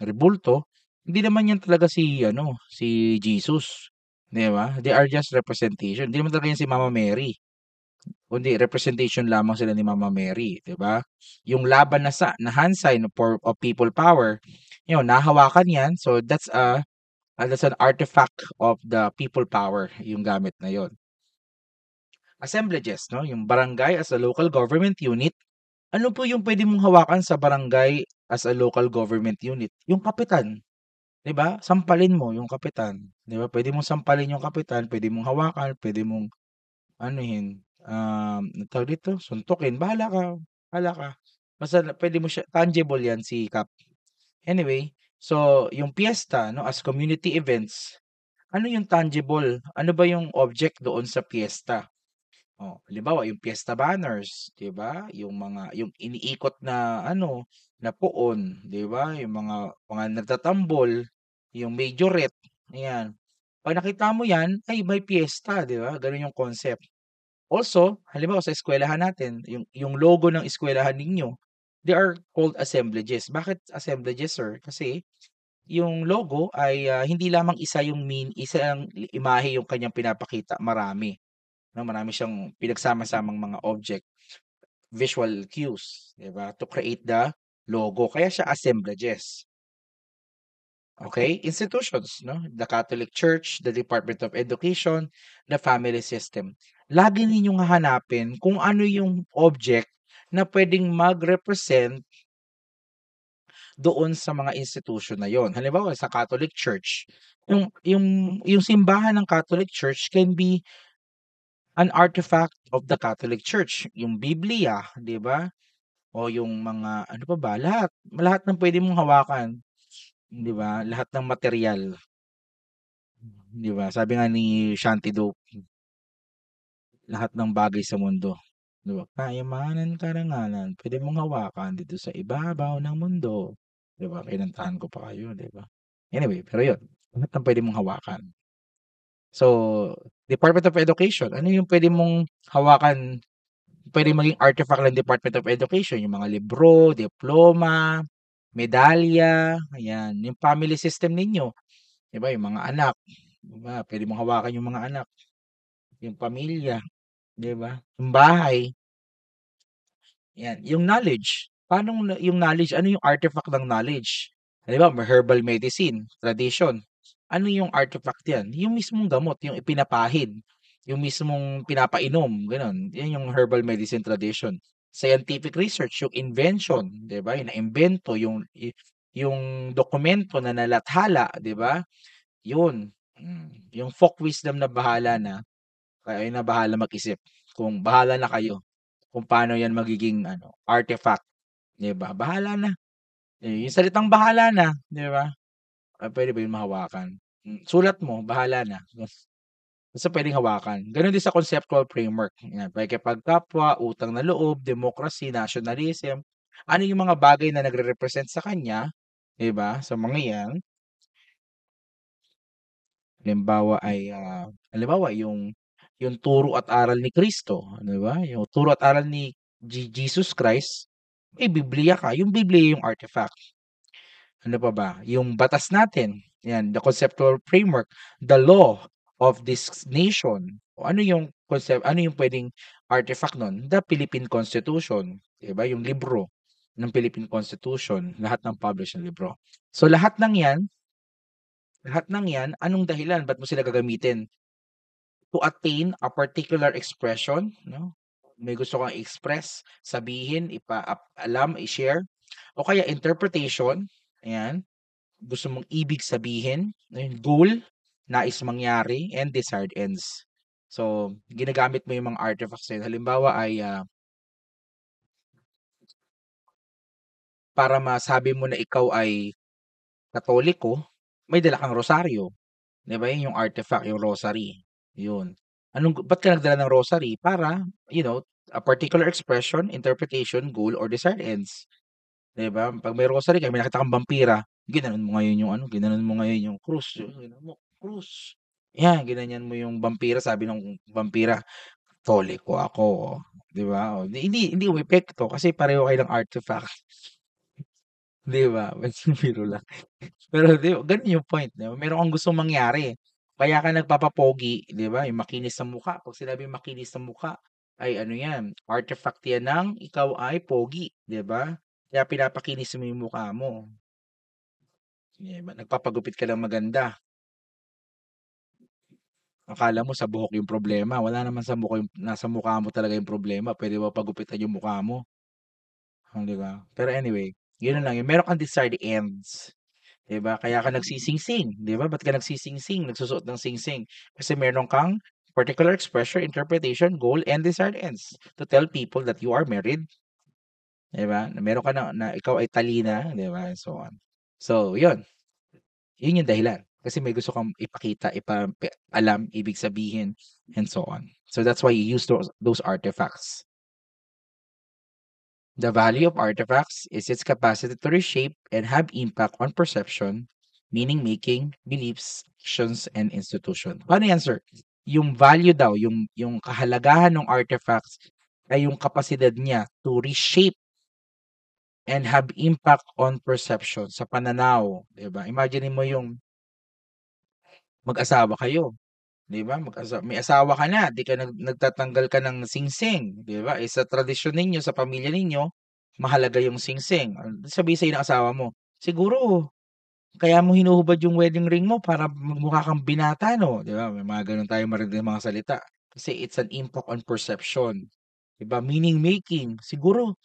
rebulto, hindi naman 'yan talaga si ano, si Jesus, 'di ba? They are just representation, hindi naman talaga 'yan si Mama Mary. Kundi representation lamang sila ni Mama Mary, 'di ba? Yung laban na hand sign for of people power, yun nahawakan 'yan. So that's an artifact of the people power, yung gamit na yon. Assemblages, no? Yung barangay as a local government unit. Ano po yung pwede mong hawakan sa barangay as a local government unit? Yung kapitan, 'di ba? Sampalin mo yung kapitan, 'di ba? Pwede mong sampalin yung kapitan, pwede mong hawakan, pwede mong anuhin, anong tawag dito, suntukin, bahala ka. Basta puwede mo siya tangible 'yan si Kap. Anyway, so yung piyesta 'no, as community events, ano yung tangible, ano ba yung object doon sa piyesta? Oh, halimbawa yung piyesta banners, 'di ba? Yung iniikot na ano, na poon, 'di ba? Yung mga nagtatambol, yung majorette, ayan. 'Pag nakita mo 'yan, ay may piyesta, 'di ba? Gano'n yung concept. Also, halimbawa sa eskuwelahan natin, yung logo ng eskuwelahan ninyo, they are called assemblages. Bakit assemblages, sir? Kasi yung logo ay, hindi lamang isang imahe yung kanyang pinapakita, marami, 'no, marami siyang pinagsama-samang mga object, visual cues, 'di ba, to create the logo, kaya siya assemblages. Okay, institutions 'no, the Catholic Church, the Department of Education, the family system. Lagi ninyong hahanapin kung ano yung object na puwedeng mag-represent doon sa mga institution na yon. Halimbawa sa Catholic Church, yung simbahan ng Catholic Church can be an artifact of the Catholic Church, yung Biblia, 'di ba? O yung mga ano pa ba, lahat ng puwede mong hawakan, 'di ba? Lahat ng materyal. 'Di ba, sabi nga ni Shanty Dope, lahat ng bagay sa mundo, 'di ba, kayamanan, karangalan, puwede mong hawakan dito sa ibabaw ng mundo, 'di ba, kinantahan ko pa kayo, 'di ba? Anyway, pero 'yun, lahat ng puwede mong hawakan. So, Department of Education, ano yung puwede mong hawakan, puwedeng maging artifact ng Department of Education, yung mga libro, diploma, medalya, ayan. Yung family system ninyo, 'di ba, yung mga anak, 'di ba, puwede mong hawakan yung mga anak, yung pamilya. 'Di ba? Yung bahay, 'yan. Yung knowledge, yung knowledge, ano yung artifact ng knowledge? Halimbawa, may herbal medicine, tradition. Ano yung artifact 'yan? Yung mismong gamot, yung ipinapahid, yung mismong pinapainom, gano'n. 'Yan yung herbal medicine tradition. Scientific research, yung invention, 'di ba? Yung naimbento, yung dokumento na nalathala, 'di ba? Yun, yung folk wisdom na bahala na, kayo na bahala mag-isip kung bahala na kayo. Kung paano 'yan magiging ano, artifact, 'di ba? Bahala na. Yung salitang bahala na, 'di ba? Puwede ba 'yun mahawakan? Sulat mo, bahala na. Basta puwedeng hawakan. Gano'n din sa conceptual framework, yan, pakikipagkapwa, utang na loob, democracy, nationalism. Ano yung mga bagay na nagre-represent sa kanya, 'di ba, sa mga 'yan. Halimbawa yung turo at aral ni Kristo, 'di ba? Yung turo at aral ni Jesus Christ, may Biblia ka, yung Biblia yung artifact. Ano pa ba? Yung batas natin, 'yan, the conceptual framework, the law of this nation. O ano yung puwedeng artifact nun? The Philippine Constitution, 'di ba? Yung libro ng Philippine Constitution, lahat ng publish na libro. So lahat ng 'yan, anong dahilan ba't mo sila gagamitin? To attain a particular expression, 'no? May gusto kang i-express, sabihin, alam, i-share o kaya interpretation, ayan. Gusto mong ibig sabihin, ayun, goal, nais mangyari, and desired ends. So, ginagamit mo yung mga artifacts na yun. Halimbawa ay, para masabi mo na ikaw ay Katoliko, may dala kang rosaryo, 'di ba, yun yung artifact, yung rosary, yun. Ba't ka nagdala ng rosary? Para, a particular expression, interpretation, goal, or desired ends, 'di ba? 'Pag may rosary ka, may nakita kang vampira, ginanon mo ngayon yung ginanon mo ngayon yung krus, ginanon mo, krus. Yan, ginanyan mo yung vampira, sabi ng vampira, "Katoliko ako," 'di ba? Oh, hindi umepekto kasi pareho kayo ng artifact, 'di ba? Biro lang. Pero 'di gano'n yung point, 'di ba? Meron kang gustong mangyari, kaya ka nagpapapogi, 'di ba? Yung makinis sa mukha, 'pag sinabing makinis sa mukha, ay ano 'yan, artifact 'yan ng ikaw ay pogi, 'di ba? Kaya pinapakinis mo yung mukha mo, 'di ba? Nagpapagupit ka ng maganda, akala mo sa buhok yung problema, wala naman sa mukha nasa mukha mo talaga yung problema, puwede mo pagupitan yung mukha mo, 'di ba? Pero anyway, gano'n lang yun, meron kang desired ends. 'Di ba? Kaya ka nagsisingsing, 'di ba? Ba't ka nagsisingsing, nagsusuot ng singsing? Kasi meron kang particular expression, interpretation, goal, and desired ends to tell people that you are married, 'di ba? Na meron ka na ikaw ay talina, 'di ba? And so on. So, 'yun yung dahilan. Kasi may gusto kang ipakita, alam, ibig sabihin, and so on. So that's why you use those artifacts. The value of artifacts is its capacity to reshape and have impact on perception, meaning making, beliefs, actions, and institution. Paano yan, sir? Yung value daw, yung kahalagahan ng artifacts ay yung kapasidad niya to reshape and have impact on perception sa pananaw, 'di ba? Imagine mo yung mag-asawa kayo, 'di ba? May asawa ka na, 'di ka nagtatanggal ka ng singsing, 'di ba? Eh, sa tradisyon ninyo, sa pamilya ninyo, mahalaga yung singsing. Sabihin sa'yo ng asawa mo, "Siguro kaya mo hinuhubad yung wedding ring mo para magmukha kang binata 'no?" 'Di ba? May mga gano'n tayong maririnig mga salita. Kasi it's an impact on perception, 'di ba? Meaning making, "Siguro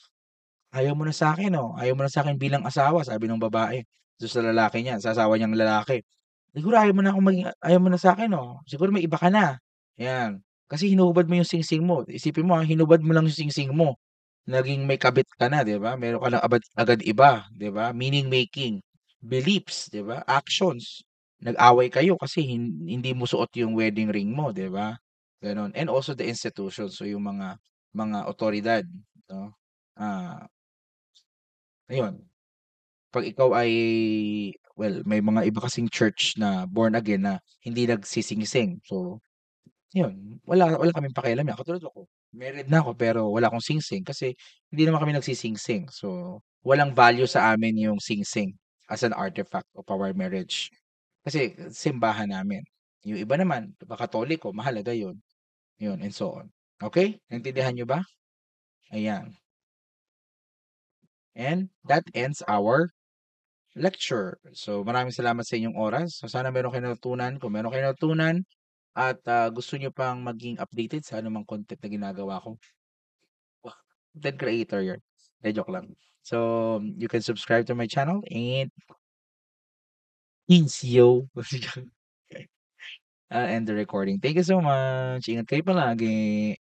ayaw mo na sa'kin 'no? Ayaw mo na sa'kin bilang asawa," sabi ng babae do'n sa lalaki niya, sa asawa niyang lalaki. "Siguro ayaw mo na sa'kin 'no? Siguro may iba ka na." 'Yan. Kasi hinubad mo yung singsing mo. Isipin mo, hinubad mo lang yung singsing mo, naging may kabit ka na, 'di ba? Meron ka na agad iba, 'di ba? Meaning making, beliefs, 'di ba? Actions. Nag-away kayo kasi hindi mo suot yung wedding ring mo, 'di ba? Gano'n. And also the institution, so yung mga awtoridad, 'no? Ah, ayun. 'Pag ikaw ay may mga iba kasing church na born again na hindi nagsisingsing. So, yun, wala kaming pakialam yan. Katulad ako, married na ako pero wala akong singsing kasi hindi naman kami nagsisingsing. So, walang value sa amin yung singsing as an artifact of our marriage. Kasi simbahan namin. Yung iba naman, iba Katoliko, mahalaga yun. Yun, and so on. Okay? Naintindihan niyo ba? Ayan. And that ends our lecture. So, maraming salamat sa inyong oras. So, sana meron kayong natutunan. Kung meron kayong natutunan at gusto nyo pang maging updated sa anumang content na ginagawa ko, wah, content creator yun. De, joke lang. So, you can subscribe to my channel and peace, yo. And the recording. Thank you so much. Ingat kayo palagi.